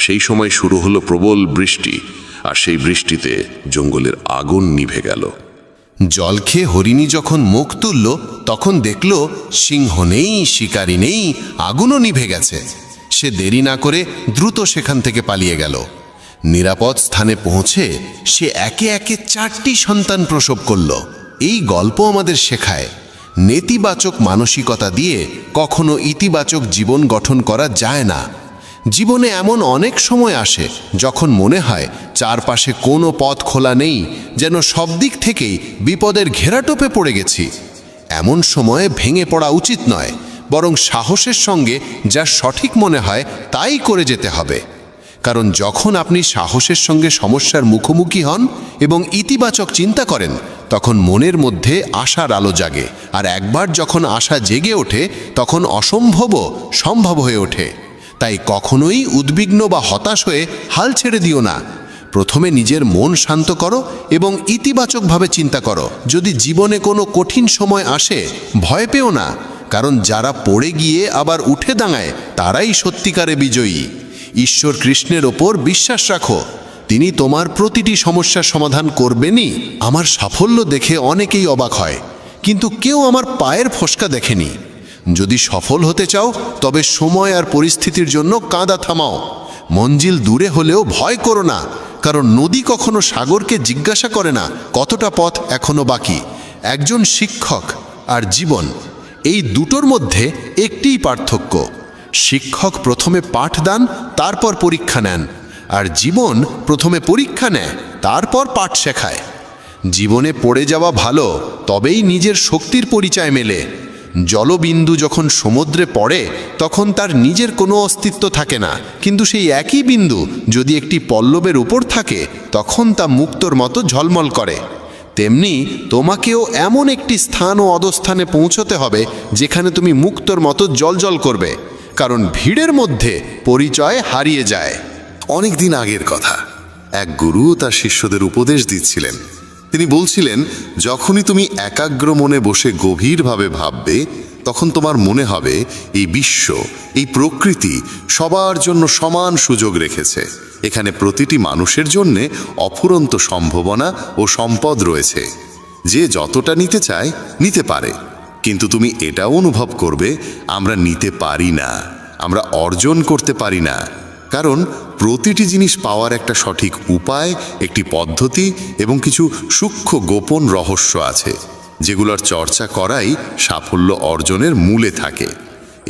সেই সময় শুরু হলো প্রবল বৃষ্টি, আর সেই বৃষ্টিতে জঙ্গলের আগুন নিভে গেল। জল খেয়ে হরিণী যখন মুখ তুলল তখন দেখল সিংহ নেই, শিকারী নেই, আগুনও নিভে গেছে। সে দেরি না করে দ্রুত সেখান থেকে পালিয়ে গেল। নিরাপদ স্থানে পৌঁছে সে একে একে 4টি সন্তান প্রসব করল। এই গল্প আমাদের শেখায়, নেতিবাচক মানসিকতা দিয়ে কখনো ইতিবাচক জীবন গঠন করা যায় না। জীবনে এমন অনেক সময় আসে যখন মনে হয় চারপাশে কোনো পথ খোলা নেই, যেন সব দিক থেকেই বিপদের ঘেরাটোপে পড়ে গেছি। এমন সময়ে ভেঙে পড়া উচিত নয়, বরং সাহসের সঙ্গে যা সঠিক মনে হয় তাই করে যেতে হবে। কারণ যখন আপনি সাহসের সঙ্গে সমস্যার মুখোমুখি হন এবং ইতিবাচক চিন্তা করেন, তখন মনের মধ্যে আশার আলো জাগে, আর একবার যখন আশা জেগে ওঠে তখন অসম্ভবও সম্ভব হয়ে ওঠে। তাই কখনোই উদ্বিগ্ন বা হতাশ হয়ে হাল ছেড়ে দিও না। প্রথমে নিজের মন শান্ত করো এবং ইতিবাচকভাবে চিন্তা করো। যদি জীবনে কোনো কঠিন সময় আসে, ভয় পেও না, কারণ যারা পড়ে গিয়ে আবার উঠে দাঁড়ায় তারাই সত্যিকারে বিজয়ী। ঈশ্বর কৃষ্ণের ওপর বিশ্বাস রাখো, তিনি তোমার প্রতিটি সমস্যার সমাধান করবেনই। আমার সাফল্য দেখে অনেকেই অবাক হয়, কিন্তু কেউ আমার পায়ের ফসকা দেখেনি। যদি সফল হতে চাও তবে সময় আর পরিস্থিতির জন্য কাঁদা থামাও। মঞ্জিল দূরে হলেও ভয় করো না, কারণ নদী কখনো সাগরকে জিজ্ঞাসা করে না কতটা পথ এখনো বাকি। একজন শিক্ষক আর জীবন, এই দুটোর মধ্যে একটিই পার্থক্য। শিক্ষক প্রথমে পাঠ দেন, তারপর পরীক্ষা নেন, আর জীবন প্রথমে পরীক্ষা নেয়, তারপর পাঠ শেখায়। জীবনে পড়ে যাওয়া ভালো, তবেই নিজের শক্তির পরিচয় মেলে। জলবিন্দু যখন সমুদ্রে পড়ে তখন তার নিজের কোনো অস্তিত্ব থাকে না, কিন্তু সেই একই বিন্দু যদি একটি পল্লবের উপর থাকে তখন তা মুক্তোর মতো ঝলমল করে। তেমনি তোমাকেও এমন একটি স্থান ও অবস্থানে পৌঁছতে হবে যেখানে তুমি মুক্তোর মতো জ্বলজ্বল করবে, কারণ ভিড়ের মধ্যে পরিচয় হারিয়ে যায়। অনেক দিন আগের কথা, এক গুরু তার শিষ্যদের উপদেশ দিচ্ছিলেন। তিনি বলছিলেন, যখনই তুমি একাগ্র মনে বসে গভীরভাবে ভাববে, তখন তোমার মনে হবে এই বিশ্ব, এই প্রকৃতি সবার জন্য সমান সুযোগ রেখেছে। এখানে প্রতিটি মানুষের জন্যে অফুরন্ত সম্ভাবনা ও সম্পদ রয়েছে। যে যতটা নিতে চায় নিতে পারে, কিন্তু তুমি এটাও অনুভব করবে আমরা নিতে পারি না, আমরা অর্জন করতে পারি না। কারণ প্রতিটি জিনিস পাওয়ার একটা সঠিক উপায়, একটি পদ্ধতি এবং কিছু সূক্ষ্ম গোপন রহস্য আছে, যেগুলোর চর্চা করাই সাফল্য অর্জনের মূলে থাকে।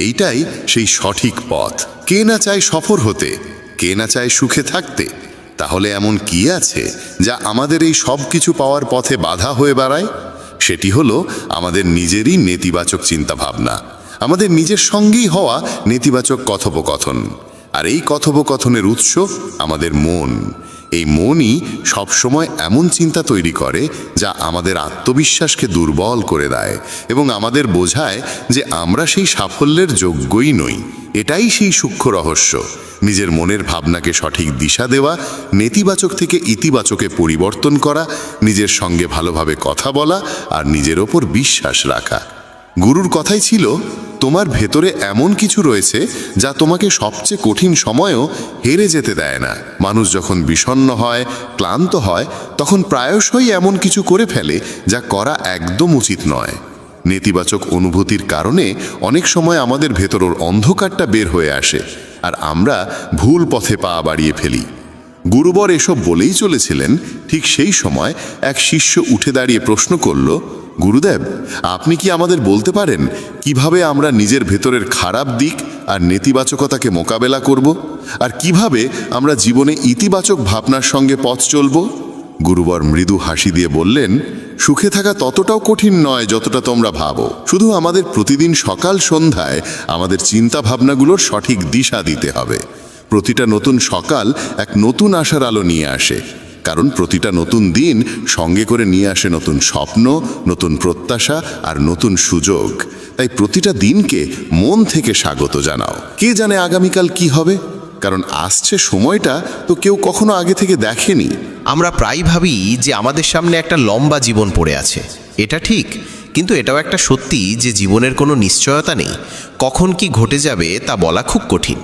এইটাই সেই সঠিক পথ। কে না চায় সফল হতে, কে না চায় সুখে থাকতে? তাহলে এমন কি আছে যা আমাদের এই সব কিছু পাওয়ার পথে বাধা হয়ে দাঁড়ায়? সেটি হলো আমাদের নিজেরই নেতিবাচক চিন্তাভাবনা, আমাদের নিজের সঙ্গেই হওয়া নেতিবাচক কথোপকথন। আর এই কথোপকথনের উৎস আমাদের মন। এই মনই সবসময় এমন চিন্তা তৈরি করে যা আমাদের আত্মবিশ্বাসকে দুর্বল করে দেয় এবং আমাদের বোঝায় যে আমরা সেই সাফল্যের যোগ্যই নই। এটাই সেই সূক্ষ্ম রহস্য, নিজের মনের ভাবনাকে সঠিক দিশা দেওয়া, নেতিবাচক থেকে ইতিবাচকে পরিবর্তন করা, নিজের সঙ্গে ভালোভাবে কথা বলা আর নিজের ওপর বিশ্বাস রাখা। গুরুর কথাই ছিল, তোমার ভেতরে এমন কিছু রয়েছে যা তোমাকে সবচেয়ে কঠিন সময়েও হেরে যেতে দেয় না। মানুষ যখন বিষণ্ণ হয়, ক্লান্ত হয়, তখন প্রায়শই এমন কিছু করে ফেলে যা করা একদম উচিত নয়। নেতিবাচক অনুভূতির কারণে অনেক সময় আমাদের ভেতরের অন্ধকারটা বের হয়ে আসে আর আমরা ভুল পথে পা বাড়িয়ে ফেলি। গুরুবর এসব বলেই চলেছিলেন। ঠিক সেই সময় এক শিষ্য উঠে দাঁড়িয়ে প্রশ্ন করল, গুরুদেব, আপনি কি আমাদের বলতে পারেন কিভাবে আমরা নিজের ভেতরের খারাপ দিক আর নেতিবাচকতাকে মোকাবেলা করব, আর কিভাবে আমরা জীবনে ইতিবাচক ভাবনার সঙ্গে পথ চলব? গুরুবর মৃদু হাসি দিয়ে বললেন, সুখে থাকা ততটাও কঠিন নয় যতটা তোমরা ভাবো। শুধু আমাদের প্রতিদিন সকাল সন্ধ্যায় আমাদের চিন্তা ভাবনাগুলোর সঠিক দিশা দিতে হবে। প্রতিটা নতুন সকাল এক নতুন আশার আলো নিয়ে আসে, কারণ প্রতিটা নতুন দিন সঙ্গে করে নিয়ে আসে নতুন স্বপ্ন, নতুন প্রত্যাশা আর নতুন সুযোগ। তাই প্রতিটা দিনকে মন থেকে স্বাগত জানাও। কে জানে আগামীকাল কি হবে, কারণ আসছে সময়টা তো কেউ কখনো আগে থেকে দেখেনি। আমরা প্রায় ভাবি যে আমাদের সামনে একটা লম্বা জীবন পড়ে আছে। এটা ঠিক, কিন্তু এটাও একটা সত্যি যে জীবনের কোনো নিশ্চয়তা নেই। কখন কি ঘটে যাবে তা বলা খুব কঠিন।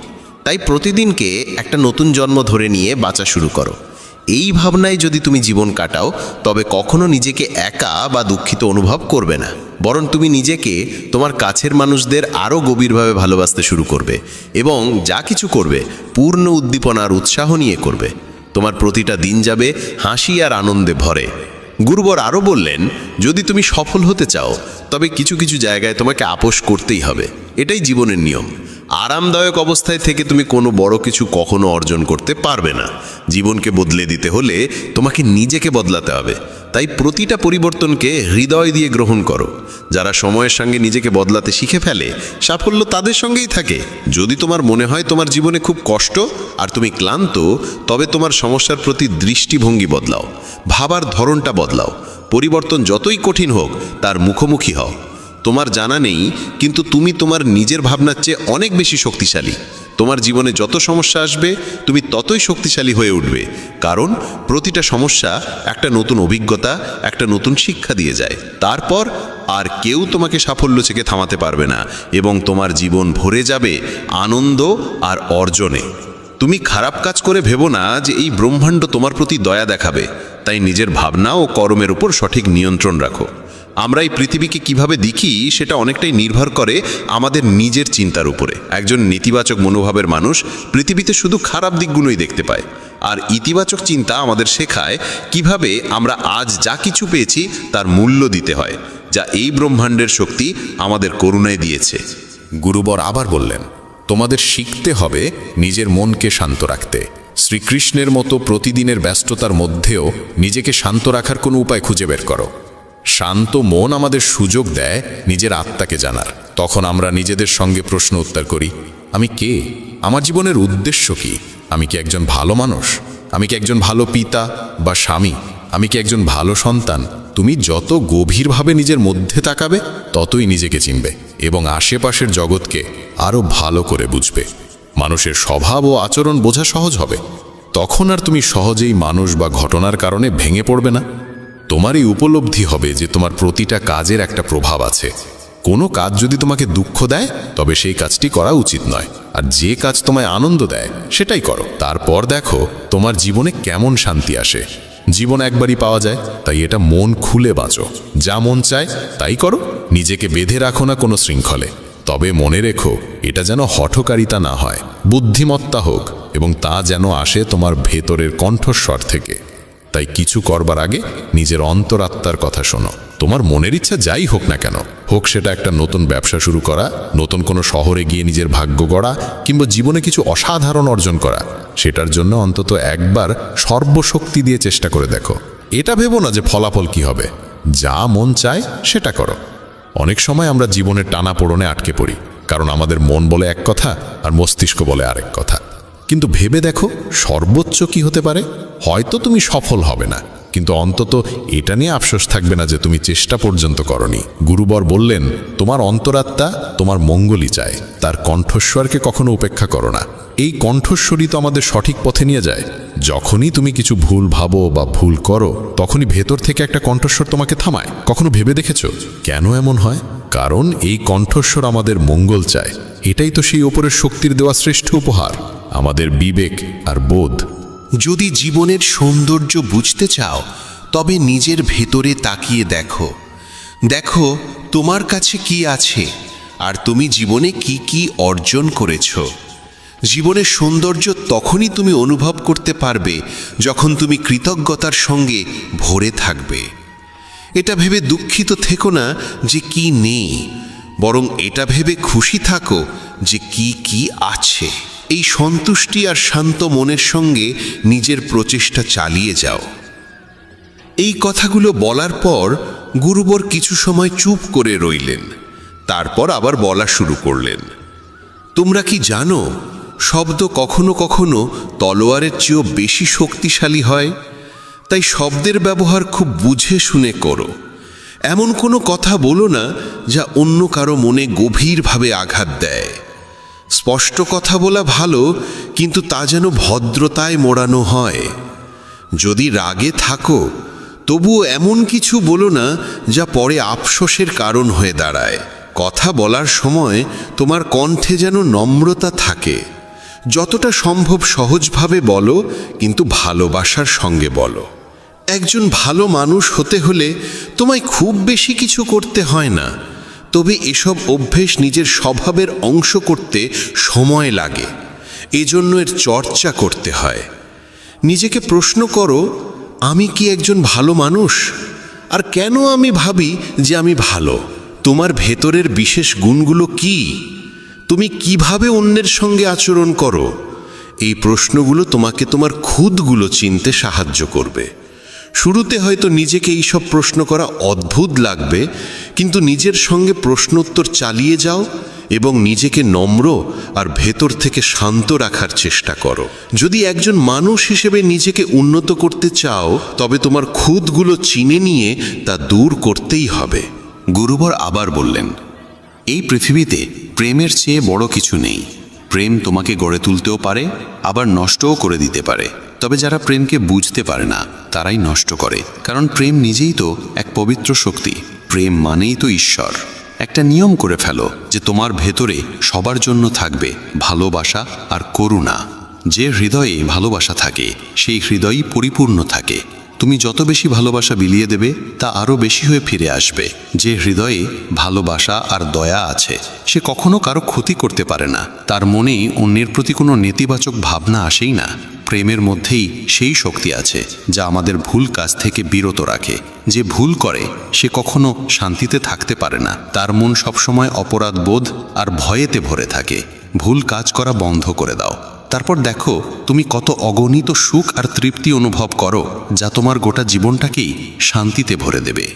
তাই প্রতিদিনকে একটা নতুন জন্ম ধরে নিয়ে বাঁচা শুরু করো। এই ভাবনায় যদি তুমি জীবন কাটাও, তবে কখনো নিজেকে একা বা দুঃখিত অনুভব করবে না, বরং তুমি নিজেকে, তোমার কাছের মানুষদের আরও গভীরভাবে ভালোবাসতে শুরু করবে এবং যা কিছু করবে পূর্ণ উদ্দীপনা আর উৎসাহ নিয়ে করবে। তোমার প্রতিটা দিন যাবে হাসি আর আনন্দে ভরে। গুরুবর আরও বললেন, যদি তুমি সফল হতে চাও তবে কিছু কিছু জায়গায় তোমাকে আপোষ করতেই হবে। এটাই জীবনের নিয়ম। আরামদায়ক অবস্থায় থেকে তুমি কোনো বড় কিছু কখনো অর্জন করতে পারবে না। জীবনকে বদলে দিতে হলে তোমাকে নিজেকে বদলাতে হবে। তাই প্রতিটা পরিবর্তনকে হৃদয় দিয়ে গ্রহণ করো। যারা সময়ের সঙ্গে নিজেকে বদলাতে শিখে ফেলে, সাফল্য তাদের সঙ্গেই থাকে। যদি তোমার মনে হয় তোমার জীবনে খুব কষ্ট আর তুমি ক্লান্ত, তবে তোমার সমস্যার প্রতি দৃষ্টিভঙ্গি বদলাও, ভাবার ধরনটা বদলাও। পরিবর্তন যতই কঠিন হোক তার মুখোমুখি হও। তোমার জানা নেই, কিন্তু তুমি তোমার নিজের ভাবনার চেয়ে অনেক বেশি শক্তিশালী। তোমার জীবনে যত সমস্যা আসবে তুমি ততই শক্তিশালী হয়ে উঠবে, কারণ প্রতিটা সমস্যা একটা নতুন অভিজ্ঞতা, একটা নতুন শিক্ষা দিয়ে যায়। তারপর আর কেউ তোমাকে সাফল্য থেকে থামাতে পারবে না এবং তোমার জীবন ভরে যাবে আনন্দ আর অর্জনে। তুমি খারাপ কাজ করে ভেবো না যে এই ব্রহ্মাণ্ড তোমার প্রতি দয়া দেখাবে। তাই নিজের ভাবনা ও কর্মের উপর সঠিক নিয়ন্ত্রণ রাখো। আমরা এই পৃথিবীকে কিভাবে দেখি সেটা অনেকটাই নির্ভর করে আমাদের নিজের চিন্তার উপরে। একজন নেতিবাচক মনোভাবের মানুষ পৃথিবীতে শুধু খারাপ দিকগুলোই দেখতে পায়, আর ইতিবাচক চিন্তা আমাদের শেখায় কিভাবে আমরা আজ যা কিছু পেয়েছি তার মূল্য দিতে হয়, যা এই ব্রহ্মাণ্ডের শক্তি আমাদের করুণায় দিয়েছে। গুরুবর আবার বললেন, তোমাদের শিখতে হবে নিজের মনকে শান্ত রাখতে। শ্রীকৃষ্ণের মতো প্রতিদিনের ব্যস্ততার মধ্যেও নিজেকে শান্ত রাখার কোনো উপায় খুঁজে বের করো। শান্ত মন আমাদের সুযোগ দেয় নিজের আত্মাকে জানার। তখন আমরা নিজেদের সঙ্গে প্রশ্ন উত্তর করি, আমি কে? আমার জীবনের উদ্দেশ্য কি? আমি কি একজন ভালো মানুষ? আমি কি একজন ভালো পিতা বা স্বামী? আমি কি একজন ভালো সন্তান? তুমি যত গভীরভাবে নিজের মধ্যে তাকাবে, ততই নিজেকে চিনবে এবং আশেপাশের জগৎকে আরও ভালো করে বুঝবে। মানুষের স্বভাব ও আচরণ বোঝা সহজ হবে। তখন আর তুমি সহজেই মানুষ বা ঘটনার কারণে ভেঙে পড়বে না। তোমার এই উপলব্ধি হবে যে তোমার প্রতিটা কাজের একটা প্রভাব আছে। কোনো কাজ যদি তোমাকে দুঃখ দেয়, তবে সেই কাজটি করা উচিত নয়, আর যে কাজ তোমায় আনন্দ দেয় সেটাই করো। তারপর দেখো তোমার জীবনে কেমন শান্তি আসে। জীবন একবারই পাওয়া যায়, তাই এটা মন খুলে বাঁচো। যা মন চায় তাই করো, নিজেকে বেঁধে রাখো না কোনো শৃঙ্খলে। তবে মনে রেখো, এটা যেন হঠকারিতা না হয়, বুদ্ধিমত্তা হোক, এবং তা যেন আসে তোমার ভেতরের কণ্ঠস্বর থেকে। তাই কিছু করবার আগে নিজের অন্তরাত্মার কথা শোনো। তোমার মনের ইচ্ছা যাই হোক না কেন, হোক সেটা একটা নতুন ব্যবসা শুরু করা, নতুন কোনো শহরে গিয়ে নিজের ভাগ্য গড়া, কিংবা জীবনে কিছু অসাধারণ অর্জন করা, সেটার জন্য অন্তত একবার সর্বশক্তি দিয়ে চেষ্টা করে দেখো। এটা ভেবো না যে ফলাফল কি হবে। যা মন চায় সেটা করো। অনেক সময় আমরা জীবনের টানাপোড়েনে আটকে পড়ি, কারণ আমাদের মন বলে এক কথা আর মস্তিষ্ক বলে আরেক কথা। কিন্তু ভেবে দেখো সর্বোচ্চ কি হতে পারে। হয়তো তুমি সফল হবে না, কিন্তু অন্তত এটা নিয়ে আফসোস থাকবে না যে তুমি চেষ্টা পর্যন্ত করনি। গুরুবর বললেন, তোমার অন্তরাত্মা তোমার মঙ্গলই চায়, তার কণ্ঠস্বরকে কখনো উপেক্ষা করো না। এই কণ্ঠস্বরই তো আমাদের সঠিক পথে নিয়ে যায়। যখনই তুমি কিছু ভুল ভাবো বা ভুল করো, তখনই ভেতর থেকে একটা কণ্ঠস্বর তোমাকে থামায়। কখনো ভেবে দেখেছো কেন এমন হয়? কারণ এই কণ্ঠস্বর আমাদের মঙ্গল চায়। এটাই তো সেই ওপরের শক্তির দেওয়া শ্রেষ্ঠ উপহার, আমাদের বিবেক আর বোধ। যদি জীবনের সৌন্দর্য বুঝতে চাও, তবে নিজের ভেতরে তাকিয়ে দেখো। দেখো তোমার কাছে কি আছে আর তুমি জীবনে কি কি অর্জন করেছো। জীবনের সৌন্দর্য তখনই তুমি অনুভব করতে পারবে যখন তুমি কৃতজ্ঞতার সঙ্গে ভরে থাকবে। এটা ভেবে দুঃখিত থেকো না যে কি নেই, বরং এটা ভেবে খুশি থাকো যে কি কি আছে। এই সন্তুষ্টি আর শান্ত মনের সঙ্গে নিজের প্রচেষ্টা চালিয়ে যাও। এই কথাগুলো বলার পর গুরুবর কিছু সময় চুপ করে রইলেন। তারপর আবার বলা শুরু করলেন, তোমরা কি জানো, শব্দ কখনো কখনো তলোয়ারের চেয়েও বেশি শক্তিশালী হয়। তাই শব্দের ব্যবহার খুব বুঝে শুনে করো। এমন কোনো কথা বলো না যা অন্য কারো মনে গভীরভাবে আঘাত দেয়। স্পষ্ট কথা বলা ভালো, কিন্তু তা যেন ভদ্রতায় মোড়ানো হয়। যদি রাগে থাকো তবুও এমন কিছু বলো না যা পরে আফসোসের কারণ হয়ে দাঁড়ায়। কথা বলার সময় তোমার কণ্ঠে যেন নম্রতা থাকে। যতটা সম্ভব সহজভাবে বলো, কিন্তু ভালোবাসার সঙ্গে বলো। একজন ভালো মানুষ হতে হলে তোমায় খুব বেশি কিছু করতে হয় না, তবে এসব অভ্যেস নিজের স্বভাবের অংশ করতে সময় লাগে। এজন্য এর চর্চা করতে হয়। নিজেকে প্রশ্ন করো, আমি কি একজন ভালো মানুষ? আর কেন আমি ভাবি যে আমি ভালো? তোমার ভেতরের বিশেষ গুণগুলো কি? তুমি কিভাবে অন্যের সঙ্গে আচরণ করো? এই প্রশ্নগুলো তোমাকে তোমার খুদগুলো চিনতে সাহায্য করবে। শুরুতে হয়তো নিজেকে এইসব প্রশ্ন করা অদ্ভুত লাগবে, কিন্তু নিজের সঙ্গে প্রশ্নোত্তর চালিয়ে যাও এবং নিজেকে নম্র আর ভেতর থেকে শান্ত রাখার চেষ্টা করো। যদি একজন মানুষ হিসেবে নিজেকে উন্নত করতে চাও, তবে তোমার খুদগুলো চিনে নিয়ে তা দূর করতেই হবে। গুরুবর আবার বললেন, এই পৃথিবীতে প্রেমের চেয়ে বড় কিছু নেই। প্রেম তোমাকে গড়ে তুলতেও পারে, আবার নষ্টও করে দিতে পারে। তবে যারা প্রেমকে বুঝতে পারে না তারাই নষ্ট করে, কারণ প্রেম নিজেই তো এক পবিত্র শক্তি। প্রেম মানেই তো ঈশ্বর। একটা নিয়ম করে ফেলো যে তোমার ভেতরে সবার জন্য থাকবে ভালোবাসা আর করুণা। যে হৃদয়ে ভালোবাসা থাকে সেই হৃদয়ই পরিপূর্ণ থাকে। তুমি যত বেশি ভালোবাসা বিলিয়ে দেবে তা আরও বেশি হয়ে ফিরে আসবে। যে হৃদয়ে ভালোবাসা আর দয়া আছে সে কখনো কারো ক্ষতি করতে পারে না। তার মনেই অন্যের প্রতি কোনো নেতিবাচক ভাবনা আসেই না। প্রেমের মধ্যেই সেই শক্তি আছে যা আমাদের ভুল কাজ থেকে বিরত রাখে। যে ভুল করে সে কখনো শান্তিতে থাকতে পারে না। তার মন সবসময় অপরাধ বোধ আর ভয়েতে ভরে থাকে। ভুল কাজ করা বন্ধ করে দাও, তারপর দেখো তুমি কত অগণিত সুখ আর তৃপ্তি অনুভব করো, যা তোমার গোটা জীবনটাকেই শান্তিতে ভরে দেবে।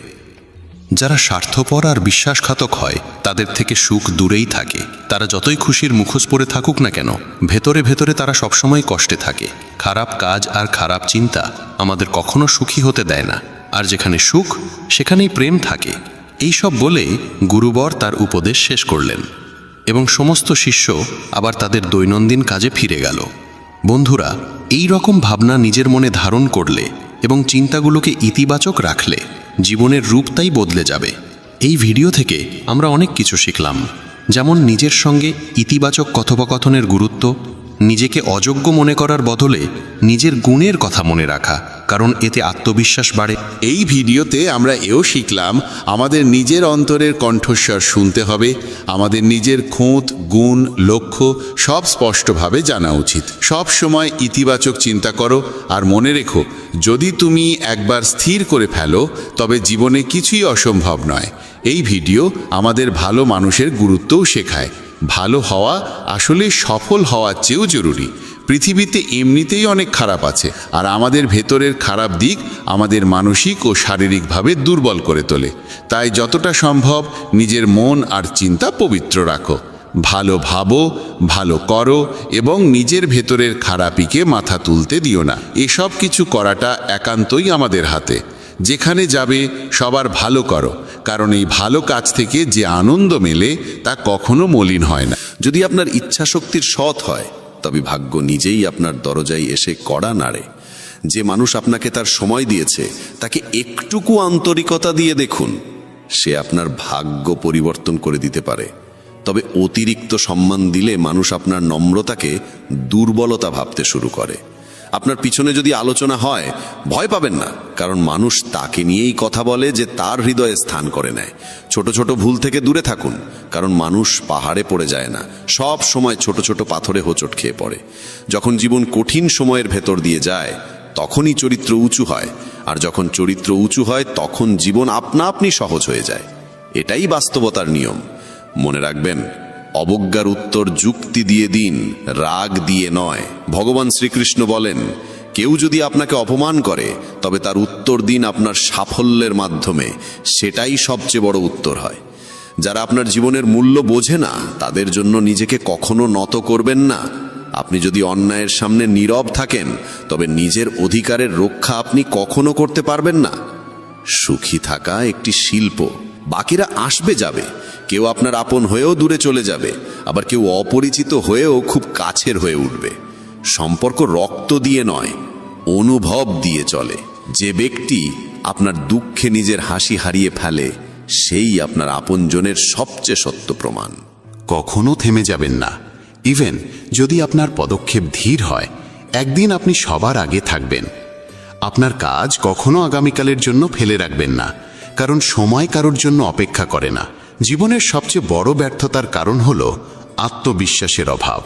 যারা স্বার্থপর আর বিশ্বাসঘাতক হয় তাদের থেকে সুখ দূরেই থাকে। তারা যতই খুশির মুখোশ পরে থাকুক না কেন, ভেতরে ভেতরে তারা সবসময় কষ্টে থাকে। খারাপ কাজ আর খারাপ চিন্তা আমাদের কখনো সুখী হতে দেয় না। আর যেখানে সুখ সেখানেই প্রেম থাকে। এই সব বলে গুরুবর তার উপদেশ শেষ করলেন এবং সমস্ত শিষ্য আবার তাদের দৈনন্দিন কাজে ফিরে গেল। বন্ধুরা, এই রকম ভাবনা নিজের মনে ধারণ করলে এবং চিন্তাগুলোকে ইতিবাচক রাখলে জীবনের রূপটাই বদলে যাবে। এই ভিডিও থেকে আমরা অনেক কিছু শিখলাম, যেমন নিজের সঙ্গে ইতিবাচক কথোপকথনের গুরুত্ব, নিজেকে অযোগ্য মনে করার বদলে নিজের গুণের কথা মনে রাখা, কারণ এতে আত্মবিশ্বাস বাড়ে। এই ভিডিওতে আমরা এও শিখলাম আমাদের নিজের অন্তরের কণ্ঠস্বর শুনতে হবে। আমাদের নিজের খুঁত, গুণ, লক্ষ্য সব স্পষ্টভাবে জানা উচিত। সব সময় ইতিবাচক চিন্তা করো আর মনে রেখো, যদি তুমি একবার স্থির করে ফেলো তবে জীবনে কিছুই অসম্ভব নয়। এই ভিডিও আমাদের ভালো মানুষের গুরুত্বও শেখায়। ভালো হওয়া আসলে সফল হওয়ার চেয়েও জরুরি। পৃথিবীতে এমনিতেই অনেক খারাপ আছে, আর আমাদের ভেতরের খারাপ দিক আমাদের মানসিক ও শারীরিকভাবে দুর্বল করে তোলে। তাই যতটা সম্ভব নিজের মন আর চিন্তা পবিত্র রাখো। ভালো ভাবো, ভালো করো এবং নিজের ভেতরের খারাপিকে মাথা তুলতে দিও না। এসব কিছু করাটা একান্তই আমাদের হাতে। যেখানে যাবে সবার ভালো করো, কারণ এই ভালো কাজ থেকে যে আনন্দ মেলে তা কখনো মলিন হয় না। যদি আপনার ইচ্ছা শক্তির সৎ হয় তবে ভাগ্য নিজেই আপনার দরজায় এসে কড়া নাড়ে। যে মানুষ আপনাকে তার সময় দিয়েছে তাকে একটুকু আন্তরিকতা দিয়ে দেখুন, সে আপনার ভাগ্য পরিবর্তন করে দিতে পারে। তবে অতিরিক্ত সম্মান দিলে মানুষ আপনার নম্রতাকে দুর্বলতা ভাবতে শুরু করে। আপনার পিছনে যদি আলোচনা হয় ভয় পাবেন না, কারণ মানুষ তাকে নিয়েই কথা বলে যে তার হৃদয়ে স্থান করে নেয়। ছোট ছোট ভুল থেকে দূরে থাকুন, কারণ মানুষ পাহাড়ে পড়ে যায় না, সব সময় ছোট ছোট পাথরে হোঁচট খেয়ে পড়ে। যখন জীবন কঠিন সময়ের ভেতর দিয়ে যায় তখনই চরিত্র উঁচু হয়, আর যখন চরিত্র উঁচু হয় তখন জীবন আপনা আপনি সহজ হয়ে যায়। এটাই বাস্তবতার নিয়ম। মনে রাখবেন, অবজ্ঞার উত্তর যুক্তি দিয়ে দিন, রাগ দিয়ে নয়। ভগবান শ্রীকৃষ্ণ বলেন, কেউ যদি আপনাকে অপমান করে তবে তার উত্তর দিন আপনার সাফল্যের মাধ্যমে। সেটাই সবচেয়ে বড় উত্তর হয়। যারা আপনার জীবনের মূল্য বোঝে না তাদের জন্য নিজেকে কখনো নত করবেন না। আপনি যদি অন্যায়ের সামনে নীরব থাকেন তবে নিজের অধিকারের রক্ষা আপনি কখনো করতে পারবেন না। সুখী থাকা একটি শিল্প। বাকিরা আসবে যাবে, কেউ আপনার আপন হয়েও দূরে চলে যাবে, আবার কেউ অপরিচিত হয়েও খুব কাছের হয়ে উঠবে। সম্পর্ক রক্ত দিয়ে নয়, অনুভব দিয়ে চলে। যে ব্যক্তি আপনার দুঃখে নিজের হাসি হারিয়ে ফেলে, সেই আপনার আপনজনের সবচেয়ে সত্য প্রমাণ। কখনো থেমে যাবেন না। ইভেন যদি আপনার পদক্ষেপ ধীর হয়, একদিন আপনি সবার আগে থাকবেন। আপনার কাজ কখনো আগামীকালের জন্য ফেলে রাখবেন না, কারণ সময় কারোর জন্য অপেক্ষা করে না। জীবনের সবচেয়ে বড় ব্যর্থতার কারণ হল আত্মবিশ্বাসের অভাব।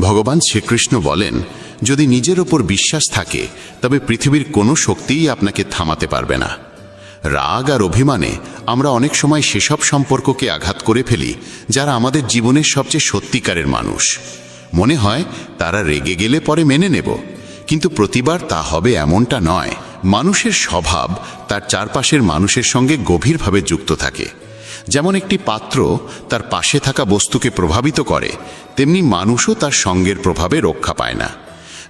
ভগবান শ্রীকৃষ্ণ বলেন, যদি নিজের ওপর বিশ্বাস থাকে তবে পৃথিবীর কোনো শক্তিই আপনাকে থামাতে পারবে না। রাগ আর অভিমানে আমরা অনেক সময় সেসব সম্পর্ককে আঘাত করে ফেলি যারা আমাদের জীবনের সবচেয়ে সত্যিকারের মানুষ। মনে হয় তারা রেগে গেলে পরে মেনে নেব, কিন্তু প্রতিবার তা হবে এমনটা নয়। মানুষের স্বভাব তার চারপাশের মানুষের সঙ্গে গভীরভাবে যুক্ত থাকে। যেমন একটি পাত্র তার পাশে থাকা বস্তুকে প্রভাবিত করে, তেমনি মানুষও তার সঙ্গের প্রভাবে রক্ষা পায় না।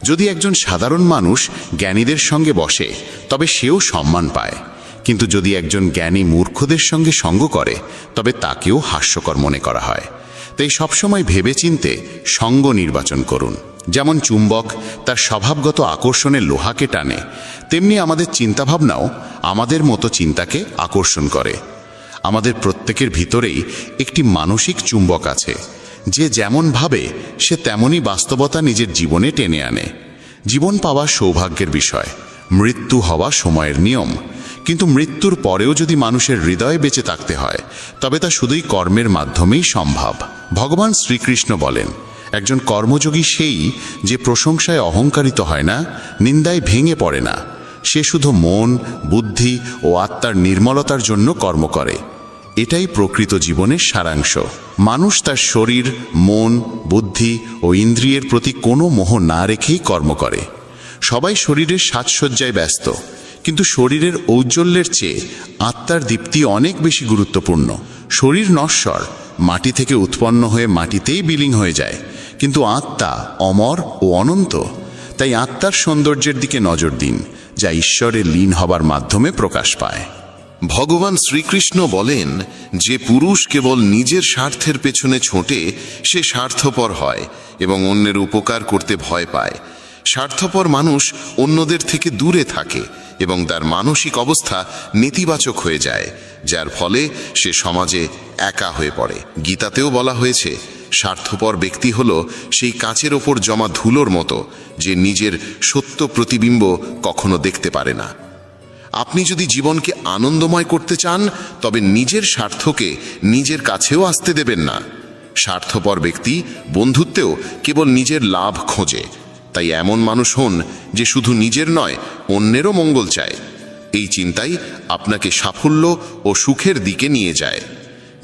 যদি একজন সাধারণ মানুষ জ্ঞানীদের সঙ্গে বসে তবে সেও সম্মান পায়, কিন্তু যদি একজন জ্ঞানী মূর্খদের সঙ্গে সঙ্গ করে তবে তাকেও হাস্যকর মনে করা হয়। তাই সবসময় ভেবেচিন্তে সঙ্গ নির্বাচন করুন। যেমন চুম্বক তার স্বভাবগত আকর্ষণে লোহাকে টানে, তেমনি আমাদের চিন্তাভাবনাও আমাদের মতো চিন্তাকে আকর্ষণ করে। আমাদের প্রত্যেকের ভিতরেই একটি মানসিক চুম্বক আছে। যে যেমন ভাবে সে তেমনই বাস্তবতা নিজের জীবনে টেনে আনে। জীবন পাওয়া সৌভাগ্যের বিষয়, মৃত্যু হওয়া সময়ের নিয়ম। কিন্তু মৃত্যুর পরেও যদি মানুষের হৃদয়ে বেঁচে থাকতে হয় তবে তা শুধুই কর্মের মাধ্যমেই সম্ভব। ভগবান শ্রীকৃষ্ণ বলেন, একজন কর্মযোগী সেই যে প্রশংসায় অহংকারিত হয় না, নিন্দায় ভেঙে পড়ে না। সে শুধু মন, বুদ্ধি ও আত্মার নির্মলতার জন্য কর্ম করে। এটাই প্রকৃত জীবনের সারাংশ। মানুষ তার শরীর, মন, বুদ্ধি ও ইন্দ্রিয়ের প্রতি কোনো মোহ না রেখেই কর্ম করে। সবাই শরীরের সাজসজ্জায় ব্যস্ত, কিন্তু শরীরের ঔজ্জ্বল্যের চেয়ে আত্মার দীপ্তি অনেক বেশি গুরুত্বপূর্ণ। শরীর নশ্বর, মাটি থেকে উৎপন্ন হয়ে মাটিতেই বিলীন হয়ে যায়, কিন্তু আত্মা অমর ও অনন্ত। তাই আত্মার সৌন্দর্যের দিকে নজর দিন, যা ঈশ্বরে লীন হবার মাধ্যমে প্রকাশ পায়। ভগবান শ্রীকৃষ্ণ বলেন, যে পুরুষ কেবল নিজের স্বার্থের পেছনে ছোটে সে স্বার্থপর হয় এবং অন্যের উপকার করতে ভয় পায়। স্বার্থপর মানুষ অন্যদের থেকে দূরে থাকে এবং তার মানসিক অবস্থা নেতিবাচক হয়ে যায়, যার ফলে সে সমাজে একা হয়ে পড়ে। গীতাতেও বলা হয়েছে, স্বার্থপর ব্যক্তি হল সেই কাচের ওপর জমা ধুলোর মতো, যে নিজের সত্য প্রতিবিম্ব কখনো দেখতে পারে না। আপনি যদি জীবনকে আনন্দময় করতে চান তবে নিজের স্বার্থকে নিজের কাছেও আসতে দেবেন না। স্বার্থপর ব্যক্তি বন্ধুত্বেও কেবল নিজের লাভ খোঁজে। তাই এমন মানুষ হন যে শুধু নিজের নয়, অন্যেরও মঙ্গল চায়। এই চিন্তাই আপনাকে সাফল্য ও সুখের দিকে নিয়ে যায়।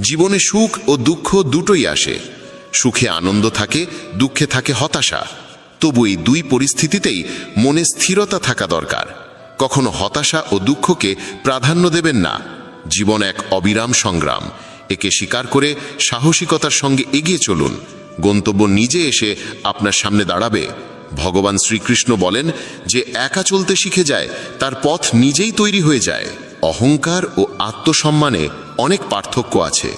জীবনে সুখ ও দুঃখ দুটোই আসে। সুখে আনন্দ থাকে, দুঃখে থাকে হতাশা। তবু এই দুই পরিস্থিতিতেই মনে স্থিরতা থাকা দরকার। কখনো হতাশা ও দুঃখকে প্রাধান্য দেবেন না। জীবন এক অবিরাম সংগ্রাম। একে স্বীকার করে সাহসিকতার সঙ্গে এগিয়ে চলুন। গন্তব্য নিজে এসে আপনার সামনে দাঁড়াবে। ভগবান শ্রীকৃষ্ণ বলেন, যে একা চলতে শিখে যায় তার পথ নিজেই তৈরি হয়ে যায়। অহংকার ও আত্মসম্মানে অনেক পার্থক্য আছে।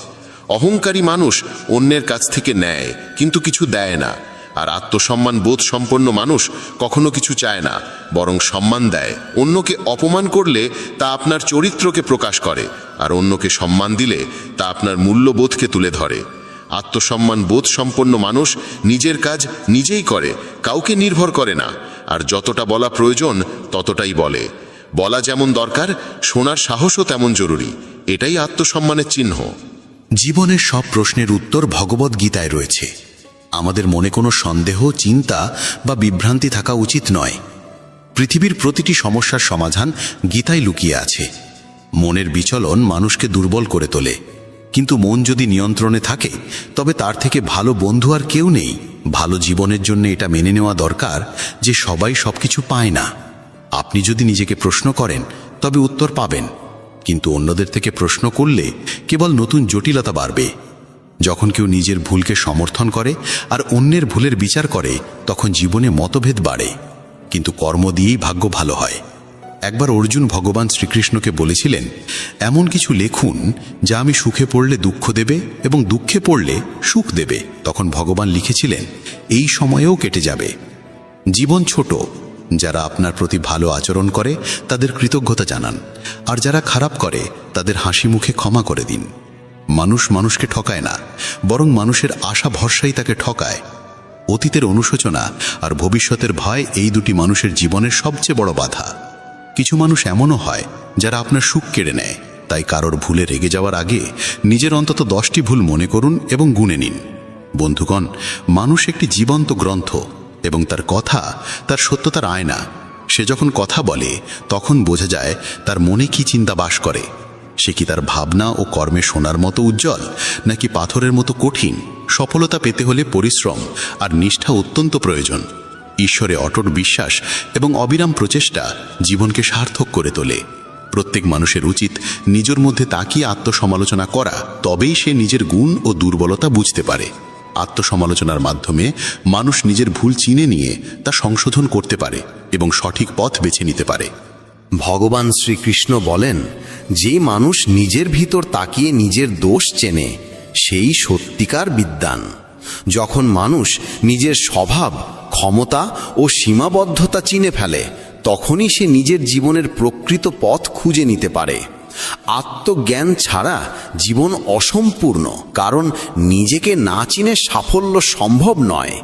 অহংকারী মানুষ অন্যের কাছ থেকে নেয় কিন্তু কিছু দেয় না, আর আত্মসম্মান বোধ সম্পন্ন মানুষ কখনো কিছু চায় না, বরং সম্মান দেয়। অন্যকে অপমান করলে তা আপনার চরিত্রকে প্রকাশ করে, আর অন্যকে সম্মান দিলে তা আপনার মূল্যবোধকে তুলে ধরে। আত্মসম্মান বোধ সম্পন্ন মানুষ নিজের কাজ নিজেই করে, কাউকে নির্ভর করে না, আর যতটা বলা প্রয়োজন ততটাই বলে। বলা যেমন দরকার, শোনার সাহসও তেমন জরুরি। এটাই আত্মসম্মানের চিহ্ন। জীবনের সব প্রশ্নের উত্তর ভগবদ্গীতায় রয়েছে। আমাদের মনে কোনো সন্দেহ, চিন্তা বা বিভ্রান্তি থাকা উচিত নয়। পৃথিবীর প্রতিটি সমস্যার সমাধান গীতায় লুকিয়ে আছে। মনের বিচলন মানুষকে দুর্বল করে তোলে, কিন্তু মন যদি নিয়ন্ত্রণে থাকে তবে তার থেকে ভালো বন্ধু আর কেউ নেই। ভালো জীবনের জন্য এটা মেনে নেওয়া দরকার যে সবাই সবকিছু পায় না। আপনি যদি নিজেকে প্রশ্ন করেন তবে উত্তর পাবেন, কিন্তু অন্যদের থেকে প্রশ্ন করলে কেবল নতুন জটিলতা বাড়বে। যখন কেউ নিজের ভুলকে সমর্থন করে আর অন্যের ভুলের বিচার করে তখন জীবনে মতভেদ বাড়ে, কিন্তু কর্ম দিয়েই ভাগ্য ভালো হয়। একবার অর্জুন ভগবান শ্রীকৃষ্ণকে বলেছিলেন, এমন কিছু লেখুন যা আমি সুখে পড়লে দুঃখ দেবে এবং দুঃখে পড়লে সুখ দেবে। তখন ভগবান লিখেছিলেন, এই সময়েও কেটে যাবে। জীবন ছোট, যারা আপনার প্রতি ভালো আচরণ করে তাদের কৃতজ্ঞতা জানান, আর যারা খারাপ করে তাদের হাসি মুখে ক্ষমা করে দিন। মানুষ মানুষকে ঠকায় না, বরং মানুষের আশা ভরসাই তাকে ঠকায়। অতীতের অনুশোচনা আর ভবিষ্যতের ভয় এই দুটি মানুষের জীবনের সবচেয়ে বড় বাধা। কিছু মানুষ এমনও হয় যারা আপনার সুখ কেড়ে নেয়, তাই কারোর ভুলে রেগে যাওয়ার আগে নিজের অন্তত 10টি ভুল মনে করুন এবং গুনে নিন। বন্ধুগণ, মানুষ একটি জীবন্ত গ্রন্থ এবং তার কথা তার সত্যতার আয়না। সে যখন কথা বলে তখন বোঝা যায় তার মনে কি চিন্তা বাস করে। সে কি তার ভাবনা ও কর্মে সোনার মতো উজ্জ্বল, নাকি পাথরের মতো কঠিন? সফলতা পেতে হলে পরিশ্রম আর নিষ্ঠা অত্যন্ত প্রয়োজন। ঈশ্বরে অটট বিশ্বাস এবং অবিরাম প্রচেষ্টা জীবনকে সার্থক করে তোলে। প্রত্যেক মানুষের উচিত নিজের মধ্যে তাকিয়ে আত্মসমালোচনা করা, তবেই সে নিজের গুণ ও দুর্বলতা বুঝতে পারে। আত্মসমালোচনার মাধ্যমে মানুষ নিজের ভুল চিনে নিয়ে তা সংশোধন করতে পারে এবং সঠিক পথ বেছে নিতে পারে। ভগবান শ্রীকৃষ্ণ বলেন, যে মানুষ নিজের ভিতর তাকিয়ে নিজের দোষ চেনে সেই সত্যিকার বিদ্বান। যখন মানুষ নিজের স্বভাব, ক্ষমতা ও সীমাবদ্ধতা চিনে ফেলে, তখনই সে নিজের জীবনের প্রকৃত পথ খুঁজে নিতে পারে। আত্মজ্ঞান ছাড়া জীবন অসম্পূর্ণ, কারণ নিজেকে না চিনে সাফল্য সম্ভব নয়।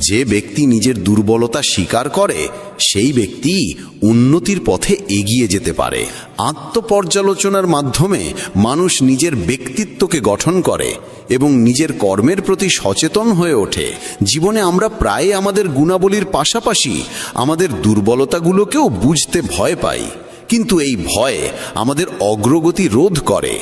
যে ব্যক্তি নিজের দুর্বলতা স্বীকার করে সেই ব্যক্তি উন্নতির পথে এগিয়ে যেতে পারে। আত্মপর্যালোচনার মাধ্যমে মানুষ নিজের ব্যক্তিত্বকে গঠন করে এবং নিজের কর্মের প্রতি সচেতন হয়ে ওঠে। জীবনে আমরা প্রায় আমাদের গুণাবলীর পাশাপাশি আমাদের দুর্বলতাগুলোকেও বুঝতে ভয় পাই, কিন্তু এই ভয় আমাদের অগ্রগতি রোধ করে।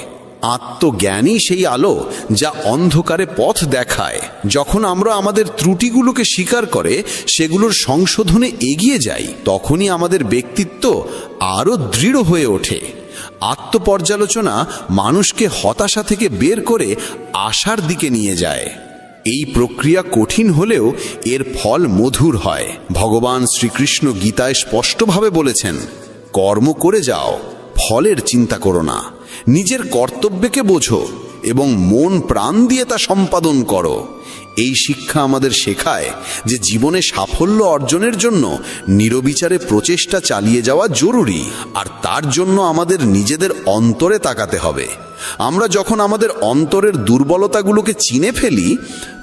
আত্মজ্ঞানই সেই আলো যা অন্ধকারে পথ দেখায়। যখন আমরা আমাদের ত্রুটিগুলোকে স্বীকার করে সেগুলোর সংশোধনে এগিয়ে যাই, তখনই আমাদের ব্যক্তিত্ব আরও দৃঢ় হয়ে ওঠে। আত্মপর্যালোচনা মানুষকে হতাশা থেকে বের করে আশার দিকে নিয়ে যায়। এই প্রক্রিয়া কঠিন হলেও এর ফল মধুর হয়। ভগবান শ্রীকৃষ্ণ গীতায় স্পষ্টভাবে বলেছেন, কর্ম করে যাও, ফলের চিন্তা করো না। নিজের কর্তব্যকে বোঝো এবং মন প্রাণ দিয়ে তা সম্পাদন করো। এই শিক্ষা আমাদের শেখায় যে জীবনে সাফল্য অর্জনের জন্য নিরবিচারে প্রচেষ্টা চালিয়ে যাওয়া জরুরি, আর তার জন্য আমাদের নিজেদের অন্তরে তাকাতে হবে। আমরা যখন আমাদের অন্তরের দুর্বলতাগুলোকে চিনে ফেলি,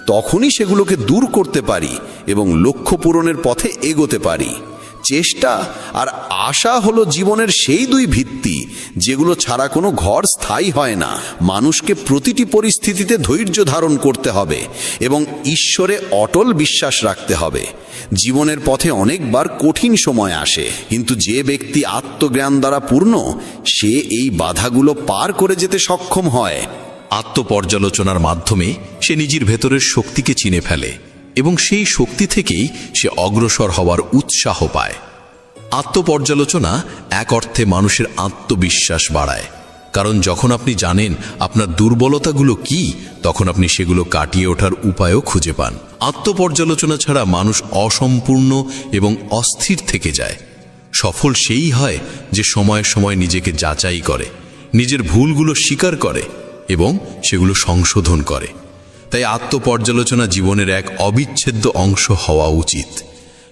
তখনই সেগুলোকে দূর করতে পারি এবং লক্ষ্য পূরণের পথে এগোতে পারি। চেষ্টা আর আশা হলো জীবনের সেই দুই ভিত্তি যেগুলো ছাড়া কোনো ঘর স্থায়ী হয় না। মানুষকে প্রতিটি পরিস্থিতিতে ধৈর্য ধারণ করতে হবে এবং ঈশ্বরে অটল বিশ্বাস রাখতে হবে। জীবনের পথে অনেকবার কঠিন সময় আসে, কিন্তু যে ব্যক্তি আত্মজ্ঞান দ্বারা পূর্ণ, সে এই বাধাগুলো পার করে যেতে সক্ষম হয়। আত্মপর্যালোচনার মাধ্যমে সে নিজের ভেতরের শক্তিকে চিনে ফেলে এবং সেই শক্তি থেকেই সে অগ্রসর হওয়ার উৎসাহ পায়। আত্মপর্যালোচনা এক অর্থে মানুষের আত্মবিশ্বাস বাড়ায়, কারণ যখন আপনি জানেন আপনার দুর্বলতাগুলো কি, তখন আপনি সেগুলো কাটিয়ে ওঠার উপায়ও খুঁজে পান। আত্মপর্যালোচনা ছাড়া মানুষ অসম্পূর্ণ এবং অস্থির থেকে যায়। সফল সেই হয় যে সময়ে সময়ে নিজেকে যাচাই করে, নিজের ভুলগুলো স্বীকার করে এবং সেগুলো সংশোধন করে। তাই আত্মপর্যালোচনা জীবনের এক অবিচ্ছেদ্য অংশ হওয়া উচিত।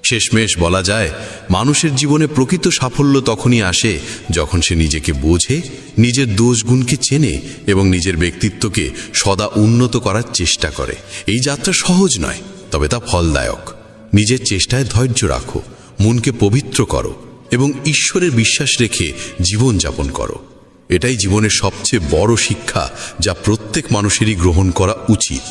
শেষমেশ বলা যায়, মানুষের জীবনে প্রকৃত সাফল্য তখনই আসে যখন সে নিজেকে বোঝে, নিজের দোষগুণকে চেনে এবং নিজের ব্যক্তিত্বকে সদা উন্নত করার চেষ্টা করে। এই যাত্রা সহজ নয়, তবে তা ফলদায়ক। নিজের চেষ্টায় ধৈর্য রাখো, মনকে পবিত্র করো এবং ঈশ্বরের বিশ্বাস রেখে জীবনযাপন করো। এটাই জীবনের সবচেয়ে বড় শিক্ষা যা প্রত্যেক মানুষেরই গ্রহণ করা উচিত।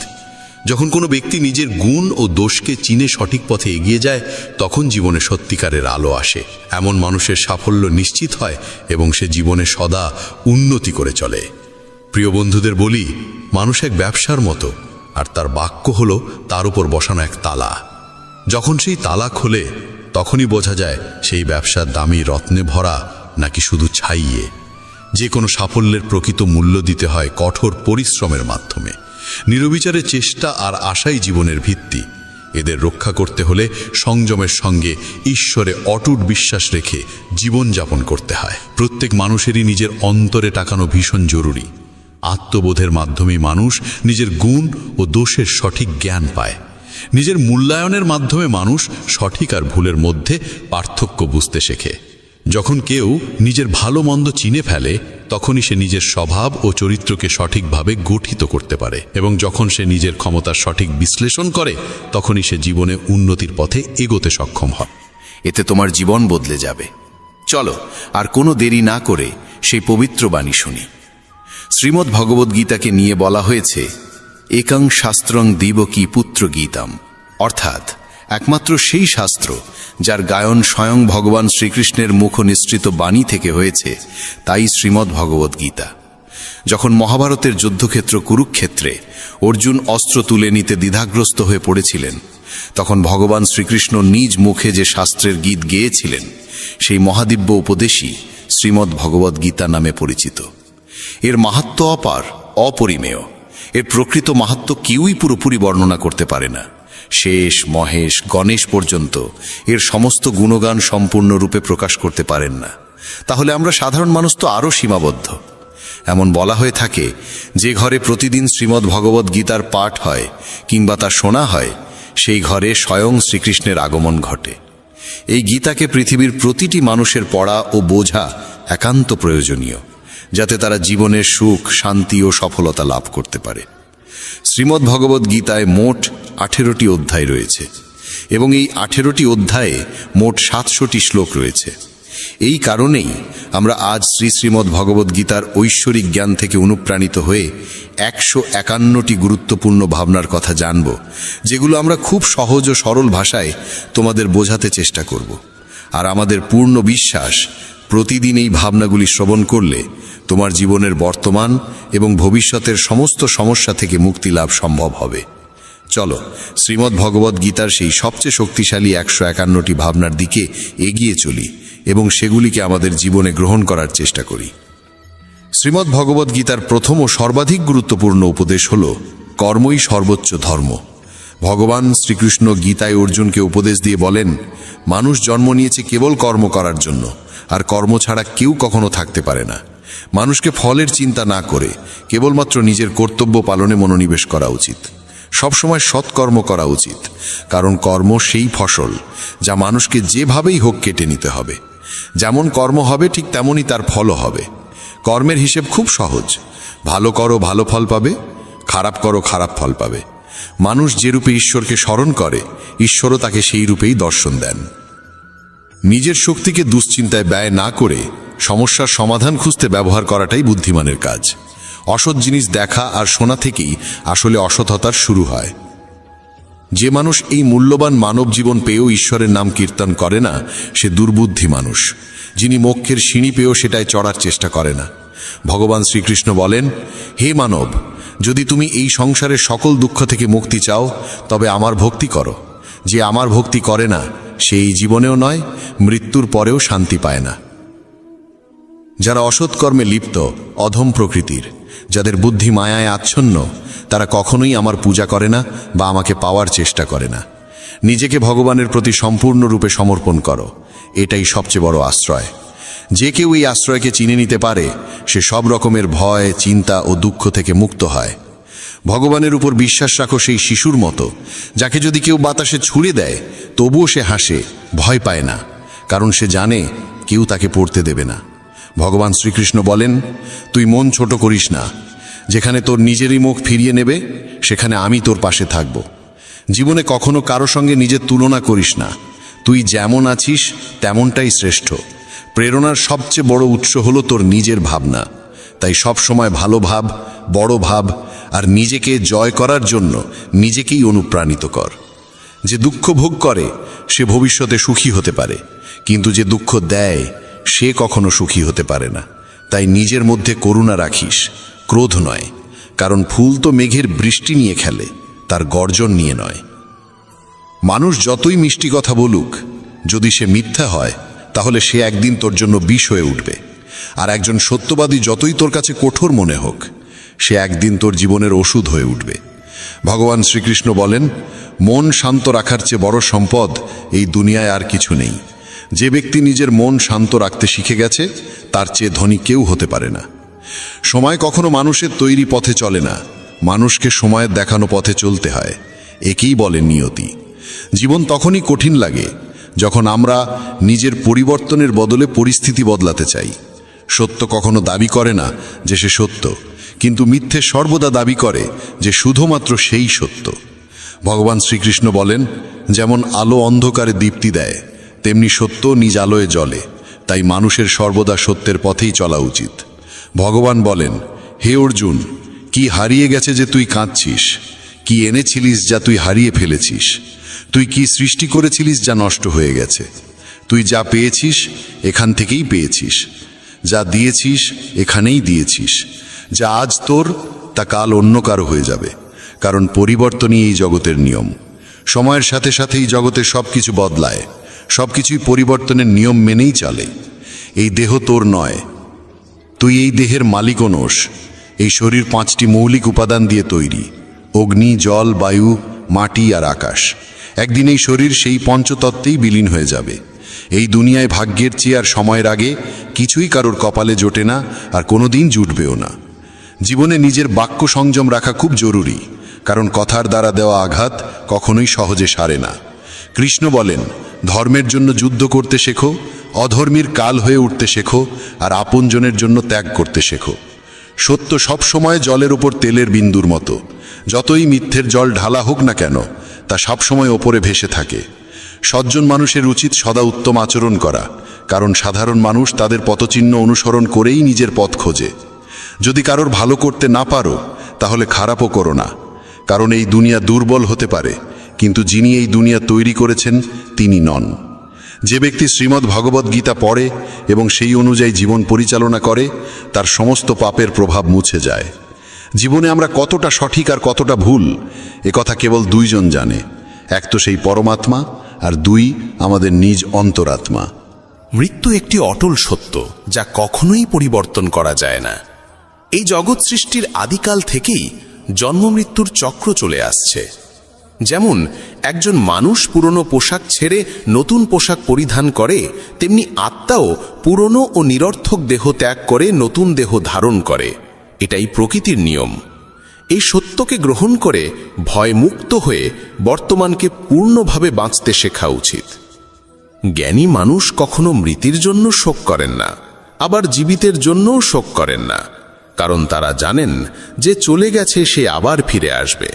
যখন কোনো ব্যক্তি নিজের গুণ ও দোষকে চিনে সঠিক পথে এগিয়ে যায়, তখন জীবনে সত্যিকারের আলো আসে। এমন মানুষের সাফল্য নিশ্চিত হয় এবং সে জীবনে সদা উন্নতি করে চলে। প্রিয় বন্ধুদের বলি, মানুষ এক ব্যবসার মতো, আর তার বাক্য হলো তার উপর বসানো এক তালা। যখন সেই তালা খোলে, তখনই বোঝা যায় সেই ব্যবসার দামি রত্নে ভরা নাকি শুধু ছাইয়ে। যে কোনো সাফল্যের প্রকৃত মূল্য দিতে হয় কঠোর পরিশ্রমের মাধ্যমে। নিরবিচারের চেষ্টা আর আশাই জীবনের ভিত্তি। এদের রক্ষা করতে হলে সংযমের সঙ্গে ঈশ্বরে অটুট বিশ্বাস রেখে জীবনযাপন করতে হয়। প্রত্যেক মানুষেরই নিজের অন্তরে তাকানো ভীষণ জরুরি। আত্মবোধের মাধ্যমেই মানুষ নিজের গুণ ও দোষের সঠিক জ্ঞান পায়। নিজের মূল্যায়নের মাধ্যমে মানুষ সঠিক আর ভুলের মধ্যে পার্থক্য বুঝতে শেখে। যখন কেউ নিজের ভালো মন্দ চিনে ফেলে, তখনই সে নিজের স্বভাব ও চরিত্রকে সঠিকভাবে গঠিত করতে পারে, এবং যখন সে নিজের ক্ষমতার সঠিক বিশ্লেষণ করে, তখনই সে জীবনে উন্নতির পথে এগোতে সক্ষম হয়। এতে তোমার জীবন বদলে যাবে। চলো আর কোনো দেরি না করে সেই পবিত্র বাণী শুনি। শ্রীমদ্ ভগবদ্গীতাকে নিয়ে বলা হয়েছে, একং শাস্ত্রং দিবকী পুত্র গীতাম, অর্থাৎ একমাত্র সেই শাস্ত্র যার গায়ন স্বয়ং ভগবান শ্রীকৃষ্ণের মুখ নিঃসৃত বাণী থেকে হয়েছে, তাই শ্রীমদ্ ভগবদ্গীতা। যখন মহাভারতের যুদ্ধক্ষেত্র কুরুক্ষেত্রে অর্জুন অস্ত্র তুলে নিতে দ্বিধাগ্রস্ত হয়ে পড়েছিলেন, তখন ভগবান শ্রীকৃষ্ণ নিজ মুখে যে শাস্ত্রের গীত গেয়েছিলেন, সেই মহাদিব্য উপদেশই শ্রীমদ্ ভগবদ্গীতা নামে পরিচিত। এর মাহাত্ম্য অপার, অপরিমেয়। এর প্রকৃত মাহাত্ম্য কেউই পুরোপুরি বর্ণনা করতে পারে না। শেষ, মহেশ, গণেশ পর্যন্ত এর সমস্ত গুণগান সম্পূর্ণরূপে প্রকাশ করতে পারেন না। তাহলে আমরা সাধারণ মানুষ তো আরও সীমাবদ্ধ। এমন বলা হয়ে থাকে, যে ঘরে প্রতিদিন শ্রীমদ্ ভগবদ্গীতার পাঠ হয় কিংবা তা শোনা হয়, সেই ঘরে স্বয়ং শ্রীকৃষ্ণের আগমন ঘটে। এই গীতাকে পৃথিবীর প্রতিটি মানুষের পড়া ও বোঝা একান্ত প্রয়োজনীয়, যাতে তারা জীবনের সুখ, শান্তি ও সফলতা লাভ করতে পারে। শ্রীমদ্ ভগবদ্গীতায় মোট 18টি অধ্যায় রয়েছে, এবং এই 18টি অধ্যায়ে মোট 700টি শ্লোক রয়েছে। এই কারণেই আমরা আজ শ্রীমদ্ ভগবদ্গীতার ঐশ্বরিক জ্ঞান থেকে অনুপ্রাণিত হয়ে 151টি গুরুত্বপূর্ণ ভাবনার কথা জানব, যেগুলো আমরা খুব সহজ ও সরল ভাষায় তোমাদের বোঝাতে চেষ্টা করব। আর আমাদের পূর্ণ বিশ্বাস, প্রতিদিন এই ভাবনাগুলি শ্রবণ করলে তোমার জীবনের বর্তমান এবং ভবিষ্যতের সমস্ত সমস্যা থেকে মুক্তি লাভ সম্ভব হবে। চলো শ্রীমদ্ ভগবদ্গীতার সেই সবচেয়ে শক্তিশালী 151টি ভাবনার দিকে এগিয়ে চলি এবং সেগুলিকে আমাদের জীবনে গ্রহণ করার চেষ্টা করি। শ্রীমদ্ ভগবদ্গীতার প্রথম ও সর্বাধিক গুরুত্বপূর্ণ উপদেশ হল, কর্মই সর্বোচ্চ ধর্ম। ভগবান শ্রীকৃষ্ণ গীতায় অর্জুনকে উপদেশ দিয়ে বলেন, মানুষ জন্ম নিয়েছে কেবল কর্ম করার জন্য, আর কর্ম ছাড়া কেউ কখনো থাকতে পারে না। মানুষকে ফলের চিন্তা না করে কেবলমাত্র নিজের কর্তব্য পালনে মনোনিবেশ করা উচিত। সবসময় সৎকর্ম করা উচিত, কারণ কর্ম সেই ফসল যা মানুষকে যেভাবেই হোক কেটে নিতে হবে। যেমন কর্ম হবে ঠিক তেমনই তার ফলও হবে। কর্মের হিসেব খুব সহজ, ভালো করো ভালো ফল পাবে, খারাপ করো খারাপ ফল পাবে। মানুষ যে রূপে ঈশ্বরকে স্মরণ করে, ঈশ্বরও তাকে সেই রূপেই দর্শন দেন। নিজের শক্তিকে দুশ্চিন্তায় ব্যয় না করে সমস্যার সমাধান খুঁজতে ব্যবহার করাটাই বুদ্ধিমানের কাজ। অসৎ জিনিস দেখা আর শোনা থেকেই আসলে অসৎতার শুরু হয়। যে মানুষ এই মূল্যবান মানব জীবন পেয়েও ঈশ্বরের নাম কীর্তন করে না, সে দুর্বুদ্ধি মানুষ, যিনি মোক্ষের সিঁড়ি পেয়েও সেটায় চড়ার চেষ্টা করে না। ভগবান শ্রীকৃষ্ণ বলেন, হে মানব, যদি তুমি এই সংসারের সকল দুঃখ থেকে মুক্তি চাও, তবে আমার ভক্তি করো। যে আমার ভক্তি করে না, সে এই জীবনেও নয়, মৃত্যুর পরেও শান্তি পায় না। যারা অসৎ কর্মে লিপ্ত, অধম প্রকৃতির, যাদের বুদ্ধি মায়ায় আচ্ছন্ন, তারা কখনোই আমার পূজা করে না বা আমাকে পাওয়ার চেষ্টা করে না। নিজেকে ভগবানের প্রতি সম্পূর্ণরূপে সমর্পণ করো, এটাই সবচেয়ে বড় আশ্রয়। যে কেউ এই আশ্রয়কে চিনে নিতে পারে, সে সব রকমের ভয়, চিন্তা ও দুঃখ থেকে মুক্ত হয়। ভগবানের উপর বিশ্বাস রাখো সেই শিশুর মতো, যাকে যদি কেউ বাতাসে ছুঁড়ে দেয় তবুও সে হাসে, ভয় পায় না, কারণ সে জানে কেউ তাকে পড়তে দেবে না। ভগবান শ্রীকৃষ্ণ বলেন, তুই মন ছোট করিস না। যেখানে তোর নিজেরই মুখ ফিরিয়ে নেবে, সেখানে আমি তোর পাশে থাকব। জীবনে কখনো কারো সঙ্গে নিজের তুলনা করিস না। তুই যেমন আছিস তেমনটাই শ্রেষ্ঠ। প্রেরণার সবচেয়ে বড় উৎস হলো তোর নিজের ভাবনা। তাই সব সময় ভালো ভাব, বড় ভাব, আর নিজেকে জয় করার জন্য নিজেকেই অনুপ্রাণিত কর। যে দুঃখ ভোগ করে সে ভবিষ্যতে সুখী হতে পারে, কিন্তু যে দুঃখ দেয় সে কখনো সুখী হতে পারে না। তাই নিজের মধ্যে করুণা রাখিস, ক্রোধ নয়, কারণ ফুল তো মেঘের বৃষ্টি নিয়ে খেলে, তার গর্জন নিয়ে নয়। মানুষ যতই মিষ্টি কথা বলুক, যদি সে মিথ্যা হয়, তাহলে সে একদিন তোর জন্য বিষ হয়ে উঠবে। আর একজন সত্যবাদী যতই তোর কাছে কঠোর মনে হোক, সে একদিন তোর জীবনের ওষুধ হয়ে উঠবে। ভগবান শ্রীকৃষ্ণ বলেন, মন শান্ত রাখার চেয়ে বড় সম্পদ এই দুনিয়ায় আর কিছু নেই। যে ব্যক্তি নিজের মন শান্ত রাখতে শিখে গেছে, তার চেয়ে ধনী কেউ হতে পারে না। সময় কখনো মানুষের তৈরি পথে চলে না, মানুষকে সময়ের দেখানো পথে চলতে হয়। একেই বলে নিয়তি। জীবন তখনই কঠিন লাগে যখন আমরা নিজের পরিবর্তনের বদলে পরিস্থিতি বদলাতে চাই। সত্য কখনো দাবি করে না যে সে সত্য, কিন্তু মিথ্যে সর্বদা দাবি করে যে শুধুমাত্র সেই সত্য। ভগবান শ্রীকৃষ্ণ বলেন, যেমন আলো অন্ধকারে দীপ্তি দেয়, তেমনি সত্য নিজ আলোয় জ্বলে। তাই মানুষের সর্বদা সত্যের পথেই চলা উচিত। ভগবান বলেন, হে অর্জুন, কি হারিয়ে গেছে যে তুই কাঁদছিস? কি এনেছিলিস যা তুই হারিয়ে ফেলেছিস? তুই কি সৃষ্টি করেছিলিস যা নষ্ট হয়ে গেছে? তুই যা পেয়েছিস এখান থেকেই পেয়েছিস, যা দিয়েছিস এখানেই দিয়েছিস। যা আজ তোর তা কাল অন্য কারো হয়ে যাবে, কারণ পরিবর্তনই এই জগতের নিয়ম। সময়ের সাথে সাথেই জগতে সব কিছু বদলায়, সব কিছুই পরিবর্তনের নিয়ম মেনেই চলে। এই দেহ তোর নয়, তুই এই দেহের মালিকও নোস। এই শরীর 5টি মৌলিক উপাদান দিয়ে তৈরি: অগ্নি, জল, বায়ু, মাটি আর আকাশ। একদিন এই শরীর সেই পঞ্চতত্ত্বেই বিলীন হয়ে যাবে। এই দুনিয়ায় ভাগ্যের চেয়ে আর সময়ের আগে কিছুই কারোর কপালে জোটে না, আর কোনোদিন জুটবেও না। জীবনে নিজের বাক্য সংযম রাখা খুব জরুরি, কারণ কথার দ্বারা দেওয়া আঘাত কখনোই সহজে সারে না। কৃষ্ণ বলেন, ধর্মের জন্য যুদ্ধ করতে শেখো, অধর্মীর কাল হয়ে উঠতে শেখো, আর আপনজনের জন্য ত্যাগ করতে শেখো। সত্য সবসময় জলের উপর তেলের বিন্দুর মতো। যতই মিথ্যের জল ঢালা হোক না কেন, তা সবসময় ওপরে ভেসে থাকে। সজ্জন মানুষের উচিত সদা উত্তম আচরণ করা, কারণ সাধারণ মানুষ তাদের পথচিহ্ন অনুসরণ করেই নিজের পথ খোঁজে। যদি কারোর ভালো করতে না পারো, তাহলে খারাপও করো না, কারণ এই দুনিয়া দুর্বল হতে পারে, কিন্তু যিনি এই দুনিয়া তৈরি করেছেন তিনি নন। যে ব্যক্তি শ্রীমদ্ ভগবদ্ গীতা পড়ে এবং সেই অনুযায়ী জীবন পরিচালনা করে, তার সমস্ত পাপের প্রভাব মুছে যায়। জীবনে আমরা কতটা সঠিক আর কতটা ভুল, কথা কেবল দুইজন জানে। এক তো সেই পরমাত্মা, আর দুই আমাদের নিজ অন্তরাত্মা। মৃত্যু একটি অটল সত্য, যা কখনোই পরিবর্তন করা যায় না। এই জগৎ সৃষ্টির আদিকাল থেকেই জন্ম মৃত্যুর চক্র চলে আসছে। যেমন একজন মানুষ পুরনো পোশাক ছেড়ে নতুন পোশাক পরিধান করে, তেমনি আত্মাও পুরনো ও নিরর্থক দেহ ত্যাগ করে নতুন দেহ ধারণ করে। এটাই প্রকৃতির নিয়ম। এই সত্যকে গ্রহণ করে ভয়মুক্ত হয়ে বর্তমানকে পূর্ণভাবে বাঁচতে শেখা উচিত। জ্ঞানী মানুষ কখনো মৃতের জন্য শোক করেন না, আবার জীবিতের জন্যও শোক করেন না, কারণ তারা জানেন যে চলে গেছে সে আবার ফিরে আসবে,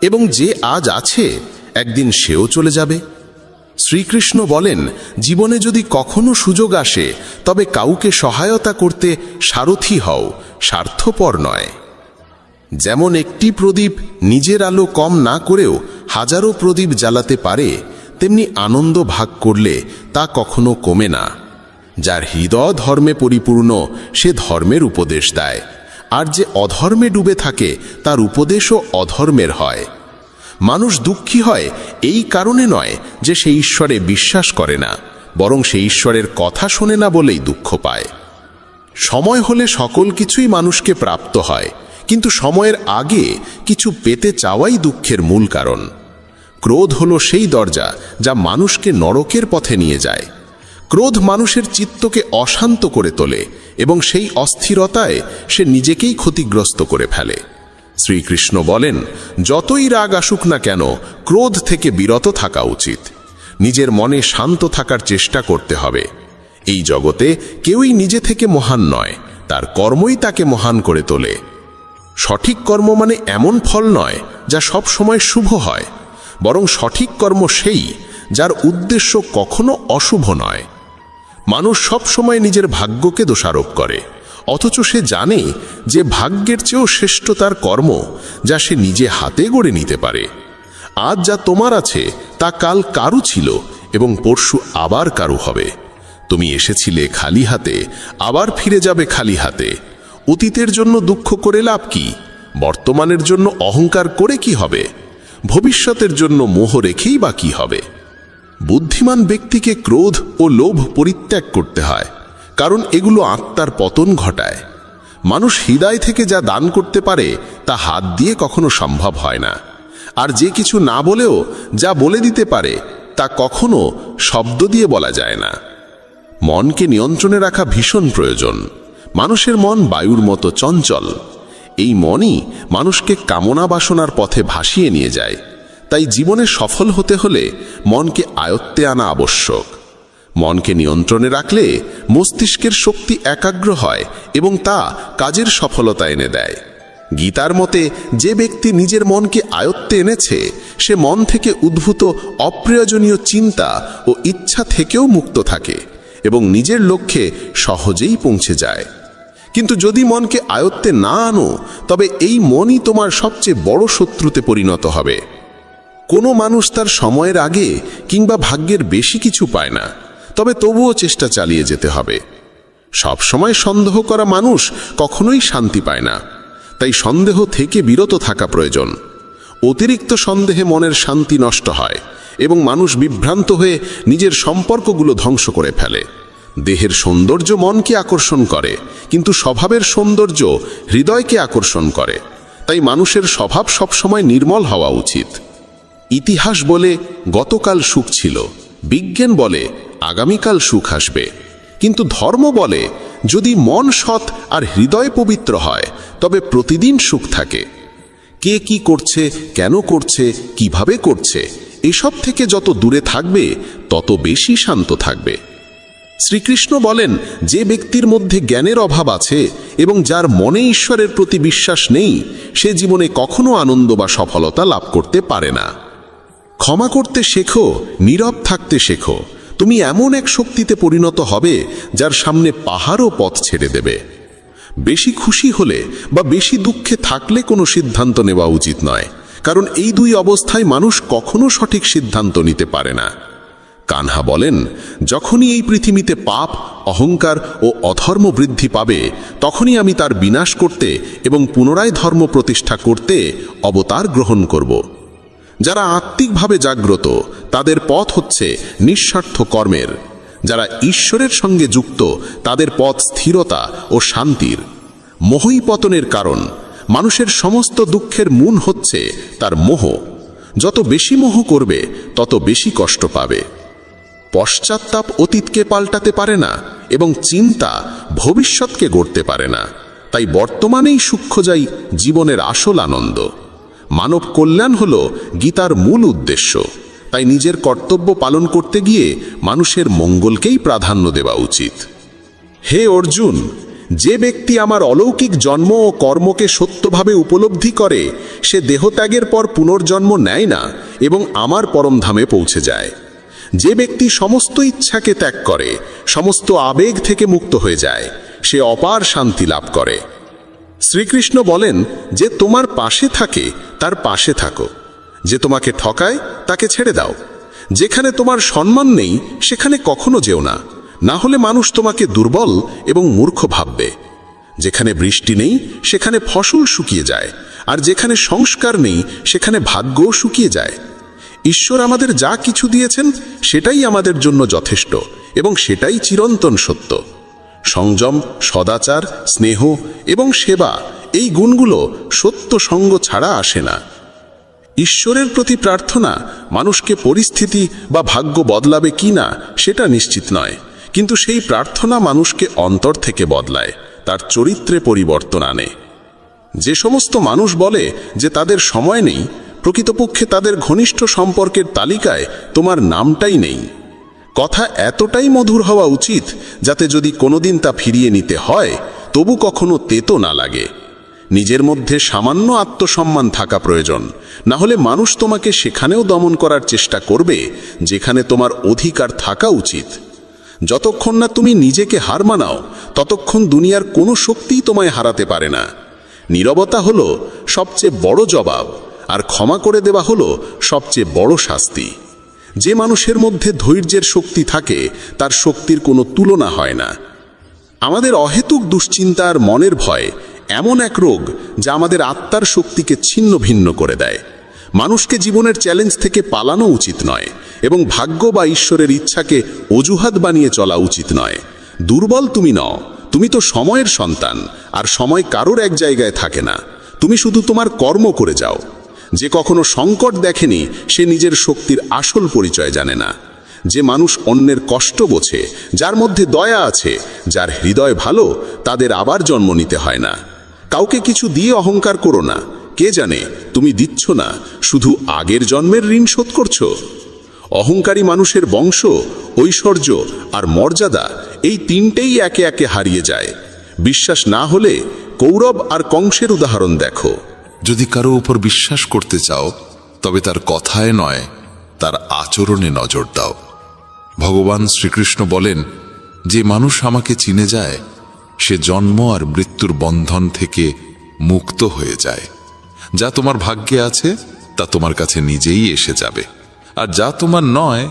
এবং যে আজ আছে একদিন সেও চলে যাবে। শ্রীকৃষ্ণ বলেন, জীবনে যদি কখনো সুযোগ আসে, তবে কাউকে সহায়তা করতে সারথি হও, স্বার্থপর নয়। যেমন একটি প্রদীপ নিজের আলো কম না করেও হাজারো প্রদীপ জ্বালাতে পারে, তেমনি আনন্দ ভাগ করলে তা কখনো কমে না। যার হৃদয় ধর্মে পরিপূর্ণ, সে ধর্মের উপদেশ দেয়, আর যে অধর্মে ডুবে থাকে তার উপদেশও অধর্মের হয়। মানুষ দুঃখী হয় এই কারণে নয় যে সে ঈশ্বরে বিশ্বাস করে না, বরং সে ঈশ্বরের কথা শোনে না বলেই দুঃখ পায়। সময় হলে সকল কিছুই মানুষকে প্রাপ্ত হয়, কিন্তু সময়ের আগে কিছু পেতে চাওয়াই দুঃখের মূল কারণ। ক্রোধ হলো সেই দরজা যা মানুষকে নরকের পথে নিয়ে যায়। ক্রোধ মানুষের চিত্তকে অশান্ত করে তোলে এবং সেই অস্থিরতায় সে নিজেকেই ক্ষতিগ্রস্ত করে ফেলে। শ্রীকৃষ্ণ বলেন, যতই রাগ আসুক না কেন, ক্রোধ থেকে বিরত থাকা উচিত। নিজের মনে শান্ত থাকার চেষ্টা করতে হবে। এই জগতে কেউই নিজে থেকে মহান নয়, তার কর্মই তাকে মহান করে তোলে। সঠিক কর্ম মানে এমন ফল নয় যা সব সময় শুভ হয়, বরং সঠিক কর্ম সেই যার উদ্দেশ্য কখনো অশুভ নয়। মানুষ সব সময় নিজের ভাগ্যকে দোষারোপ করে, অথচ সে জানে যে ভাগ্যের চেয়েও শ্রেষ্ঠ তার কর্ম, যা সে নিজে হাতে গড়ে নিতে পারে। আজ যা তোমার আছে তা কাল কারু ছিল এবং পরশু আবার কারু হবে। তুমি এসেছিলে খালি হাতে, আবার ফিরে যাবে খালি হাতে। অতীতের জন্য দুঃখ করে লাভ কি? বর্তমানের জন্য অহংকার করে কি হবে? ভবিষ্যতের জন্য মোহ রেখেই বা কি হবে? বুদ্ধিমান ব্যক্তিকে ক্রোধ ও লোভ পরিত্যাগ করতে হয়, কারণ এগুলো আত্মার পতন ঘটায়। মানুষ হৃদয় থেকে যা দান করতে পারে তা হাত দিয়ে কখনো সম্ভব হয় না, আর যে কিছু না বলেও যা বলে দিতে পারে তা কখনো শব্দ দিয়ে বলা যায় না। মনকে নিয়ন্ত্রণে রাখা ভীষণ প্রয়োজন। মানুষের মন বায়ুর মতো চঞ্চল। এই মনই মানুষকে কামনা বাসনার পথে ভাসিয়ে নিয়ে যায়। তাই জীবনে সফল হতে হলে মনকে আয়ত্তে আনা আবশ্যক। মনকে নিয়ন্ত্রণে রাখলে মস্তিষ্কের শক্তি একাগ্র হয় এবং তা কাজের সফলতা এনে দেয়। গীতার মতে যে ব্যক্তি নিজের মনকে আয়ত্তে এনেছে সে মন থেকে উদ্ভূত অপ্রয়োজনীয় চিন্তা ও ইচ্ছা থেকেও মুক্ত থাকে এবং নিজের লক্ষ্যে সহজেই পৌঁছে যায়। কিন্তু যদি মনকে আয়ত্তে না আনো তবে এই মনই তোমার সবচেয়ে বড় শত্রুতে পরিণত হবে। কোনো মানুষ তার সময়ের আগে কিংবা ভাগ্যের বেশি কিছু পায় না, তবে তবুও চেষ্টা চালিয়ে যেতে হবে। সবসময় সন্দেহ করা মানুষ কখনোই শান্তি পায় না, তাই সন্দেহ থেকে বিরত থাকা প্রয়োজন। অতিরিক্ত সন্দেহে মনের শান্তি নষ্ট হয় এবং মানুষ বিভ্রান্ত হয়ে নিজের সম্পর্কগুলো ধ্বংস করে ফেলে। দেহের সৌন্দর্য মনকে আকর্ষণ করে, কিন্তু স্বভাবের সৌন্দর্য হৃদয়কে আকর্ষণ করে। তাই মানুষের স্বভাব সবসময় নির্মল হওয়া উচিত। ইতিহাস বলে গতকাল সুখ ছিল, বিজ্ঞান বলে আগামীকাল সুখ আসবে, কিন্তু ধর্ম বলে যদি মন সৎ আর হৃদয় পবিত্র হয় তবে প্রতিদিন সুখ থাকে। কে কি করছে, কেন করছে, কিভাবে করছে, এসব থেকে যত দূরে থাকবে তত বেশি শান্ত থাকবে। শ্রীকৃষ্ণ বলেন, যে ব্যক্তির মধ্যে জ্ঞানের অভাব আছে এবং যার মনে ঈশ্বরের প্রতি বিশ্বাস নেই সে জীবনে কখনো আনন্দ বা সফলতা লাভ করতে পারে না। ক্ষমা করতে শেখো, নীরব থাকতে শেখো, তুমি এমন এক শক্তিতে পরিণত হবে যার সামনে পাহাড়ও পথ ছেড়ে দেবে। বেশি খুশি হলে বা বেশি দুঃখে থাকলে কোনো সিদ্ধান্ত নেওয়া উচিত নয়, কারণ এই দুই অবস্থায় মানুষ কখনো সঠিক সিদ্ধান্ত নিতে পারে না। কানহা বলেন, যখনই এই পৃথিবীতে পাপ, অহংকার ও অধর্ম বৃদ্ধি পাবে তখনই আমি তার বিনাশ করতে এবং পুনরায় ধর্ম প্রতিষ্ঠা করতে অবতার গ্রহণ করব। যারা আত্মিকভাবে জাগ্রত তাদের পথ হচ্ছে নিঃস্বার্থ কর্মের। যারা ঈশ্বরের সঙ্গে যুক্ত তাদের পথ স্থিরতা ও শান্তির। মোহই পতনের কারণ। মানুষের সমস্ত দুঃখের মূল হচ্ছে তার মোহ। যত বেশি মোহ করবে তত বেশি কষ্ট পাবে। পশ্চাত্তাপ অতীতকে পাল্টাতে পারে না এবং চিন্তা ভবিষ্যৎকে গড়তে পারে না। তাই বর্তমানেই সুখ খোঁজাই জীবনের আসল আনন্দ। মানব কল্যাণ হল গীতার মূল উদ্দেশ্য। তাই নিজের কর্তব্য পালন করতে গিয়ে মানুষের মঙ্গলকেই প্রাধান্য দেওয়া উচিত। হে অর্জুন, যে ব্যক্তি আমার অলৌকিক জন্ম ও কর্মকে সত্যভাবে উপলব্ধি করে সে দেহত্যাগের পর পুনর্জন্ম নেয় না এবং আমার পরমধামে পৌঁছে যায়। যে ব্যক্তি সমস্ত ইচ্ছাকে ত্যাগ করে, সমস্ত আবেগ থেকে মুক্ত হয়ে যায়, সে অপার শান্তি লাভ করে। শ্রীকৃষ্ণ বলেন, যে তোমার পাশে থাকে তার পাশে থাকো, যে তোমাকে ঠকায় তাকে ছেড়ে দাও। যেখানে তোমার সম্মান নেই সেখানে কখনো যেও না, না হলে মানুষ তোমাকে দুর্বল এবং মূর্খ ভাববে। যেখানে বৃষ্টি নেই সেখানে ফসল শুকিয়ে যায়, আর যেখানে সংস্কার নেই সেখানে ভাগ্যও শুকিয়ে যায়। ঈশ্বর আমাদের যা কিছু দিয়েছেন সেটাই আমাদের জন্য যথেষ্ট এবং সেটাই চিরন্তন সত্য। সংযম, সদাচার, স্নেহ এবং সেবা, এই গুণগুলো সত্য সঙ্গ ছাড়া আসে না। ঈশ্বরের প্রতি প্রার্থনা মানুষকে পরিস্থিতি বা ভাগ্য বদলাবে কি না সেটা নিশ্চিত নয়, কিন্তু সেই প্রার্থনা মানুষকে অন্তর থেকে বদলায়, তার চরিত্রে পরিবর্তন আনে। যে সমস্ত মানুষ বলে যে তাদের সময় নেই, প্রকৃতপক্ষে তাদের ঘনিষ্ঠ সম্পর্কের তালিকায় তোমার নামটাই নেই। কথা এতটাই মধুর হওয়া উচিত যাতে যদি কোনোদিন তা ফিরিয়ে নিতে হয় তবু কখনো তেতো না লাগে। নিজের মধ্যে সামান্য আত্মসম্মান থাকা প্রয়োজন, না হলে মানুষ তোমাকে সেখানেও দমন করার চেষ্টা করবে যেখানে তোমার অধিকার থাকা উচিত। যতক্ষণ না তুমি নিজেকে হার মানাও ততক্ষণ দুনিয়ার কোনো শক্তিই তোমায় হারাতে পারে না। নীরবতা হলো সবচেয়ে বড় জবাব, আর ক্ষমা করে দেওয়া হলো সবচেয়ে বড় শাস্তি। যে মানুষের মধ্যে ধৈর্যের শক্তি থাকে তার শক্তির কোনো তুলনা হয় না। আমাদের অহেতুক দুশ্চিন্তা আর মনের ভয় এমন এক রোগ যা আমাদের আত্মার শক্তিকে ছিন্ন ভিন্ন করে দেয়। মানুষকে জীবনের চ্যালেঞ্জ থেকে পালানো উচিত নয় এবং ভাগ্য বা ঈশ্বরের ইচ্ছাকে অজুহাত বানিয়ে চলা উচিত নয়। দুর্বল তুমি নও, তুমি তো সময়ের সন্তান, আর সময় কারোর এক জায়গায় থাকে না। তুমি শুধু তোমার কর্ম করে যাও। যে কখনো সংকট দেখেনি সে নিজের শক্তির আসল পরিচয় জানে না। যে মানুষ অন্যের কষ্ট বোঝে, যার মধ্যে দয়া আছে, যার হৃদয় ভালো, তাদের আবার জন্ম নিতে হয় না। কাউকে কিছু দিয়ে অহংকার করো না, কে জানে তুমি দিচ্ছ না, শুধু আগের জন্মের ঋণ শোধ করছো। অহংকারী মানুষের বংশ, ঐশ্বর্য আর মর্যাদা এই তিনটেই একে একে হারিয়ে যায়। বিশ্বাস না হলে কৌরব আর কংসের উদাহরণ দেখো। যদি কারো উপর বিশ্বাস করতে চাও তবে তার কথায় নয়, তার আচরণে নজর দাও। ভগবান শ্রীকৃষ্ণ বলেন, যে মানুষ আমাকে চিনে যায় সে জন্ম আর মৃত্যুর বন্ধন থেকে মুক্ত হয়ে যায়। যা তোমার ভাগ্যে আছে তা তোমার কাছে নিজেই এসে যাবে, আর যা তোমার নয়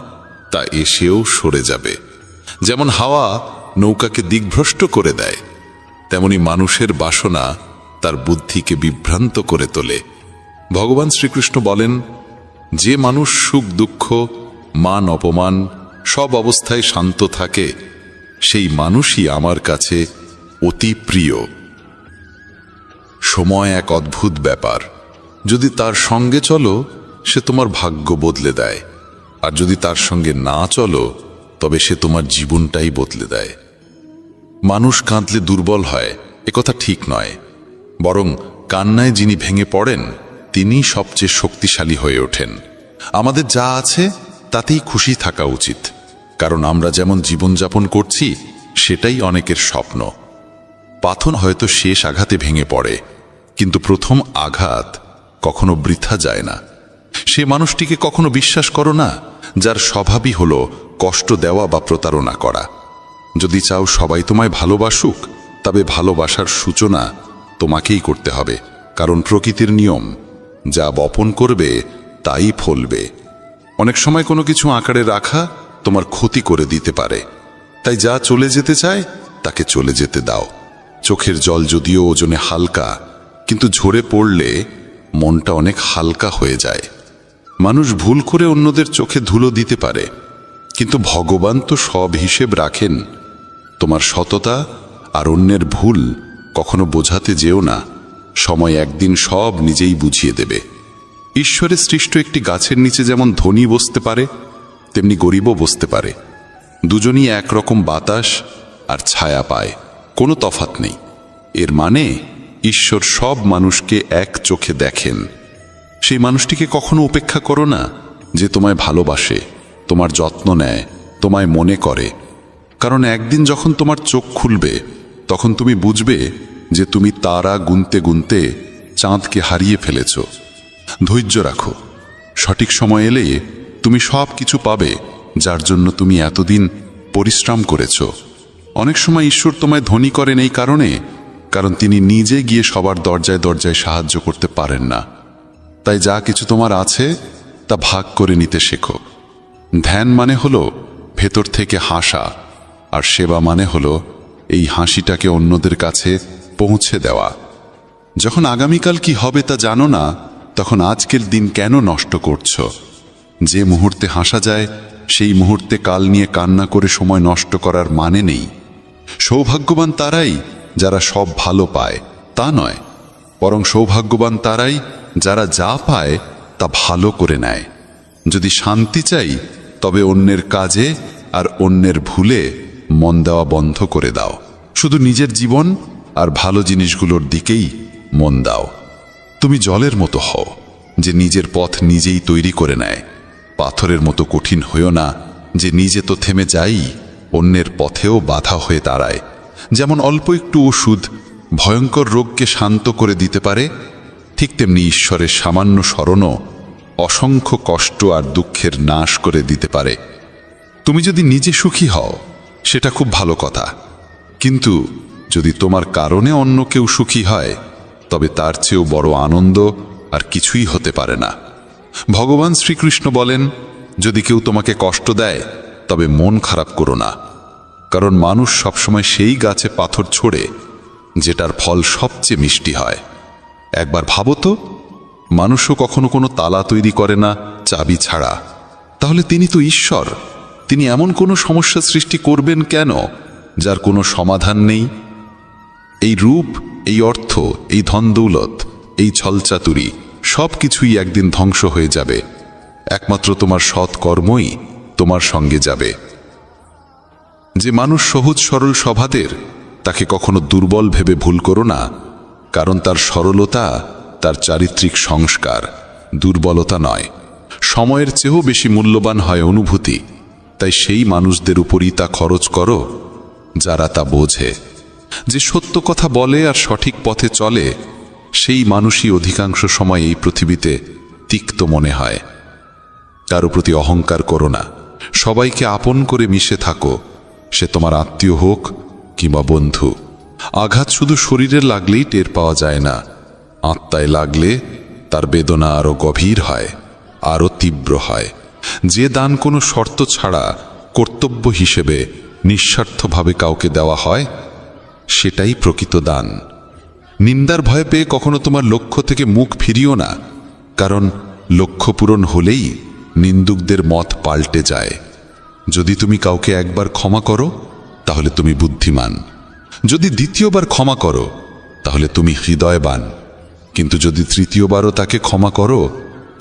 তা এসেও সরে যাবে। যেমন হাওয়া নৌকাকে দিকভ্রষ্ট করে দেয়, তেমনি মানুষের বাসনা তার বুদ্ধিকে বিভ্রান্ত করে তোলে। ভগবান শ্রীকৃষ্ণ বলেন, যে মানুষ সুখ দুঃখ মান অপমান সব অবস্থায় শান্ত থাকে সেই মানুষই আমার কাছে অতি প্রিয়। সময় এক অদ্ভুত ব্যাপার, যদি তার সঙ্গে চলো সে তোমার ভাগ্য বদলে দেয়, আর যদি তার সঙ্গে না চলো তবে সে তোমার জীবনটাই বদলে দেয়। মানুষ কাঁদলে দুর্বল হয় একথা ঠিক নয়, বরং কান্নায় যিনি ভেঙে পড়েন তিনি সবচেয়ে শক্তিশালী হয়ে ওঠেন। আমাদের যা আছে তাতেই খুশি থাকা উচিত, কারণ আমরা যেমন জীবনযাপন করছি সেটাই অনেকের স্বপ্ন। পাথর হয়তো শেষ আঘাতে ভেঙে পড়ে, কিন্তু প্রথম আঘাত কখনো বৃথা যায় না। সে মানুষটিকে কখনো বিশ্বাস করো না যার স্বভাবই হলো কষ্ট দেওয়া বা প্রতারণা করা। যদি চাও সবাই তোমায় ভালোবাসুক, তবে ভালোবাসার সূচনা তোমাকেই করতে হবে, কারণ প্রকৃতির নিয়ম, যা বপন করবে তাই ফলবে। অনেক সময় কোনো কিছু আঁকড়ে রাখা তোমার ক্ষতি করে দিতে পারে, তাই যা চলে যেতে চায় তাকে চলে যেতে দাও। চোখের জল যদিও ওজনে হালকা, কিন্তু ঝরে পড়লে মনটা অনেক হালকা হয়ে যায়। মানুষ ভুল করে অন্যদের চোখে ধুলো দিতে পারে, কিন্তু ভগবান তো সব হিসেব রাখেন। তোমার সততা আর অন্যের ভুল কখনো বোঝাতে যেও না, সময় একদিন সব নিজেই বুঝিয়ে দেবে। ঈশ্বরের সৃষ্ট একটি গাছের নিচে যেমন ধনী বসতে পারে, তেমনি গরিবও বসতে পারে। দুজনই একরকম বাতাস আর ছায়া পায়, কোনো তফাৎ নেই। এর মানে ঈশ্বর সব মানুষকে এক চোখে দেখেন। সেই মানুষটিকে কখনো উপেক্ষা করো না যে তোমায় ভালোবাসে, তোমার যত্ন নেয়, তোমায় মনে করে, কারণ একদিন যখন তোমার চোখ খুলবে তখন তুমি বুঝবে যে তুমি তারা গুনতে গুনতে চাঁদকে হারিয়ে ফেলেছ। ধৈর্য রাখো, সঠিক সময় এলে তুমি সব কিছু পাবে যার জন্য তুমি এতদিন পরিশ্রম করেছ। অনেক সময় ঈশ্বর তোমায় ধনী করেন এই কারণ তিনি নিজে গিয়ে সবার দরজায় দরজায় সাহায্য করতে পারেন না। তাই যা কিছু তোমার আছে তা ভাগ করে নিতে শেখো। ধ্যান মানে হলো ভেতর থেকে হাসা, আর সেবা মানে হলো এই হাসিটাকে অন্যদের কাছে পৌঁছে দেওয়া। যখন আগামীকাল কি হবে তা জানো না, তখন আজকের দিন কেন নষ্ট করছো? যে মুহূর্তে হাসা যায় সেই মুহূর্তে কাল নিয়ে কান্না করে সময় নষ্ট করার মানে নেই। সৌভাগ্যবান তারাই যারা সব ভালো পায় তা নয়, বরং সৌভাগ্যবান তারাই যারা যা পায় তা ভালো করে নেয়। যদি শান্তি চাই তবে অন্যের কাজে আর অন্যের ভুলে মন দেওয়া বন্ধ করে দাও। শুধু নিজের জীবন আর ভালো জিনিসগুলোর দিকেই মন দাও। তুমি জলের মতো হও যে নিজের পথ নিজেই তৈরি করে নেয়। পাথরের মতো কঠিন হইও না যে নিজে তো থেমে যাই, অন্যের পথেও বাধা হয়ে দাঁড়ায়। যেমন অল্প একটু ওষুধ ভয়ঙ্কর রোগকে শান্ত করে দিতে পারে, ঠিক তেমনি ঈশ্বরের সামান্য স্মরণও অসংখ্য কষ্ট আর দুঃখের নাশ করে দিতে পারে। তুমি যদি নিজে সুখী হও সেটা খুব ভালো কথা, কিন্তু যদি তোমার কারণে অন্য কেউ সুখী হয় তবে তার চেয়েও বড় আনন্দ আর কিছুই হতে পারে না। ভগবান শ্রীকৃষ্ণ বলেন, যদি কেউ তোমাকে কষ্ট দেয় তবে মন খারাপ করো না, কারণ মানুষ সবসময় সেই গাছে পাথর ছোড়ে যেটার ফল সবচেয়ে মিষ্টি হয়। একবার ভাবো তো, মানুষও কখনো কোনো তালা তৈরি করে না চাবি ছাড়া, তাহলে তিনি তো ঈশ্বর। তিনি এমন কোনো সমস্যা সৃষ্টি করবেন কেন যার কোনো সমাধান নেই? এই রূপ, এই অর্থ, এই ধন দৌলত, এই ছলচাতুরি সব কিছুই একদিন ধ্বংস হয়ে যাবে। একমাত্র তোমার সৎ কর্মই তোমার সঙ্গে যাবে। যে মানুষ সহজ সরল স্বভাবের, তাকে কখনো দুর্বল ভেবে ভুল করো না, কারণ তার সরলতা তার চারিত্রিক সংস্কার, দুর্বলতা নয়। সময়ের চেয়েও বেশি মূল্যবান হয় অনুভূতি। তাই সেই মানুষদের উপরই তা খরচ করো যারা তা বোঝে। যে সত্য কথা বলে আর সঠিক পথে চলে, সেই মানুষই অধিকাংশ সময় এই পৃথিবীতে তিক্ত মনে হয়। কারো প্রতি অহংকার করো না, সবাইকে আপন করে মিশে থাকো, সে তোমার আত্মীয় হোক কিংবা বন্ধু। আঘাত শুধু শরীরে লাগলেই টের পাওয়া যায় না, আত্মায় লাগলে তার বেদনা আরও গভীর হয়, আরও তীব্র হয়। যে দান কোনো শর্ত ছাড়া কর্তব্য হিসেবে নিঃস্বার্থভাবে কাউকে দেওয়া হয়, সেটাই প্রকৃত দান। নিন্দার ভয় পেয়ে কখনো তোমার লক্ষ্য থেকে মুখ ফিরিও না, কারণ লক্ষ্য পূরণ হলেই নিন্দুকদের মত পাল্টে যায়। যদি তুমি কাউকে একবার ক্ষমা করো, তাহলে তুমি বুদ্ধিমান। যদি দ্বিতীয়বার ক্ষমা করো, তাহলে তুমি হৃদয়বান। কিন্তু যদি তৃতীয়বারও তাকে ক্ষমা করো,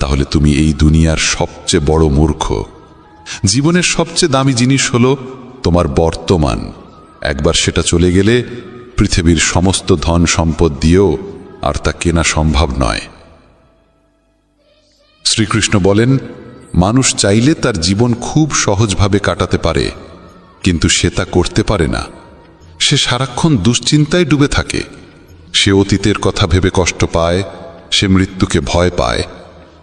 তাহলে তুমি এই দুনিয়ার সবচেয়ে বড় মূর্খ। জীবনের সবচেয়ে দামি জিনিস হলো তোমার বর্তমান। একবার সেটা চলে গেলে পৃথিবীর সমস্ত ধন সম্পদ দিয়েও আর তা কেনা সম্ভব নয়। শ্রীকৃষ্ণ বলেন, মানুষ চাইলে তার জীবন খুব সহজভাবে কাটাতে পারে, কিন্তু সে তা করতে পারে না। সে সারাক্ষণ দুশ্চিন্তায় ডুবে থাকে। সে অতীতের কথা ভেবে কষ্ট পায়, সে মৃত্যুকে ভয় পায়।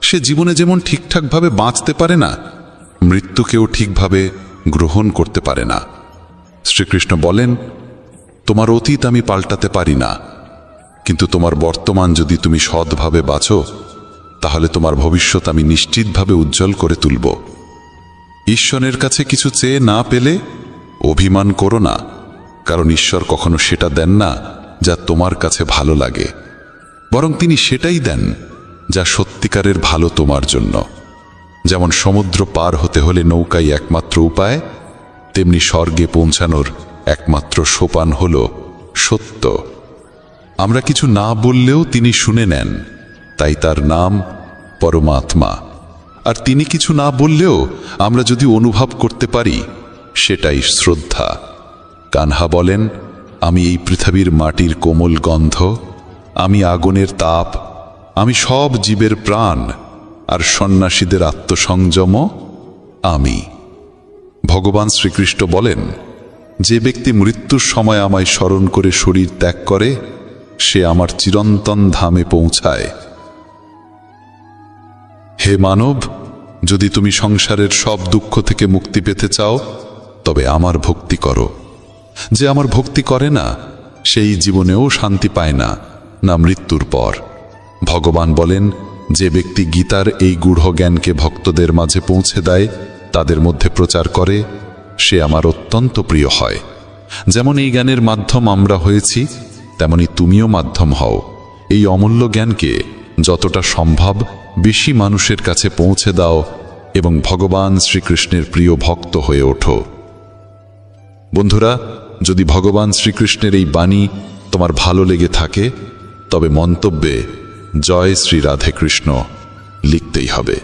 সে জীবনে যেমন ঠিকঠাকভাবে বাঁচতে পারে না, মৃত্যুকেও ঠিকভাবে গ্রহণ করতে পারে না। শ্রীকৃষ্ণ বলেন, তোমার অতীত আমি পাল্টাতে পারি না, কিন্তু তোমার বর্তমান যদি তুমি সৎভাবে বাঁচো, তাহলে তোমার ভবিষ্যৎ আমি নিশ্চিতভাবে উজ্জ্বল করে তুলব। ঈশ্বরের কাছে কিছু চেয়ে না পেলে অভিমান করো না, কারণ ঈশ্বর কখনো সেটা দেন না যা তোমার কাছে ভালো লাগে, বরং তিনি সেটাই দেন যা সত্যিকারের ভালো তোমার জন্য। যেমন সমুদ্র পার হতে হলে নৌকাই একমাত্র উপায়, তেমনি স্বর্গে পৌঁছানোর একমাত্র সোপান হল সত্য। আমরা কিছু না বললেও তিনি শুনে নেন, তাই তার নাম পরমাত্মা। আর তিনি কিছু না বললেও আমরা যদি অনুভব করতে পারি, সেটাই শ্রদ্ধা। কানহা বলেন, আমি এই পৃথিবীর মাটির কোমল গন্ধ, আমি আগুনের তাপ, আমি সব জীবের প্রাণ, আর সন্ন্যাসীদের আত্মসংযম আমি। ভগবান শ্রীকৃষ্ণ বলেন, যে ব্যক্তি মৃত্যুর সময় আমায় স্মরণ করে শরীর ত্যাগ করে, সে আমার চিরন্তন ধামে পৌঁছায়। হে মানব, যদি তুমি সংসারের সব দুঃখ থেকে মুক্তি পেতে চাও, তবে আমার ভক্তি করো। যে আমার ভক্তি করে না, সেই জীবনেও শান্তি পায় না, না মৃত্যুর পর। ভগবান বলেন, যে ব্যক্তি গীতার এই গূঢ় জ্ঞানকে ভক্তদের মাঝে পৌঁছে দেয়, তাদের মধ্যে প্রচার করে, সে আমার অত্যন্ত প্রিয় হয়। যেমন এই জ্ঞানের মাধ্যম আমরা হয়েছি, তেমনি তুমিও মাধ্যম হও। এই অমূল্য জ্ঞানকে যতটা সম্ভব বেশি মানুষের কাছে পৌঁছে দাও এবং ভগবান শ্রীকৃষ্ণের প্রিয় ভক্ত হয়ে ওঠো। বন্ধুরা, যদি ভগবান শ্রীকৃষ্ণের এই বাণী তোমার ভালো লেগে থাকে, তবে মন্তব্যে জয় শ্রী রাধে কৃষ্ণ লিখতেই হবে।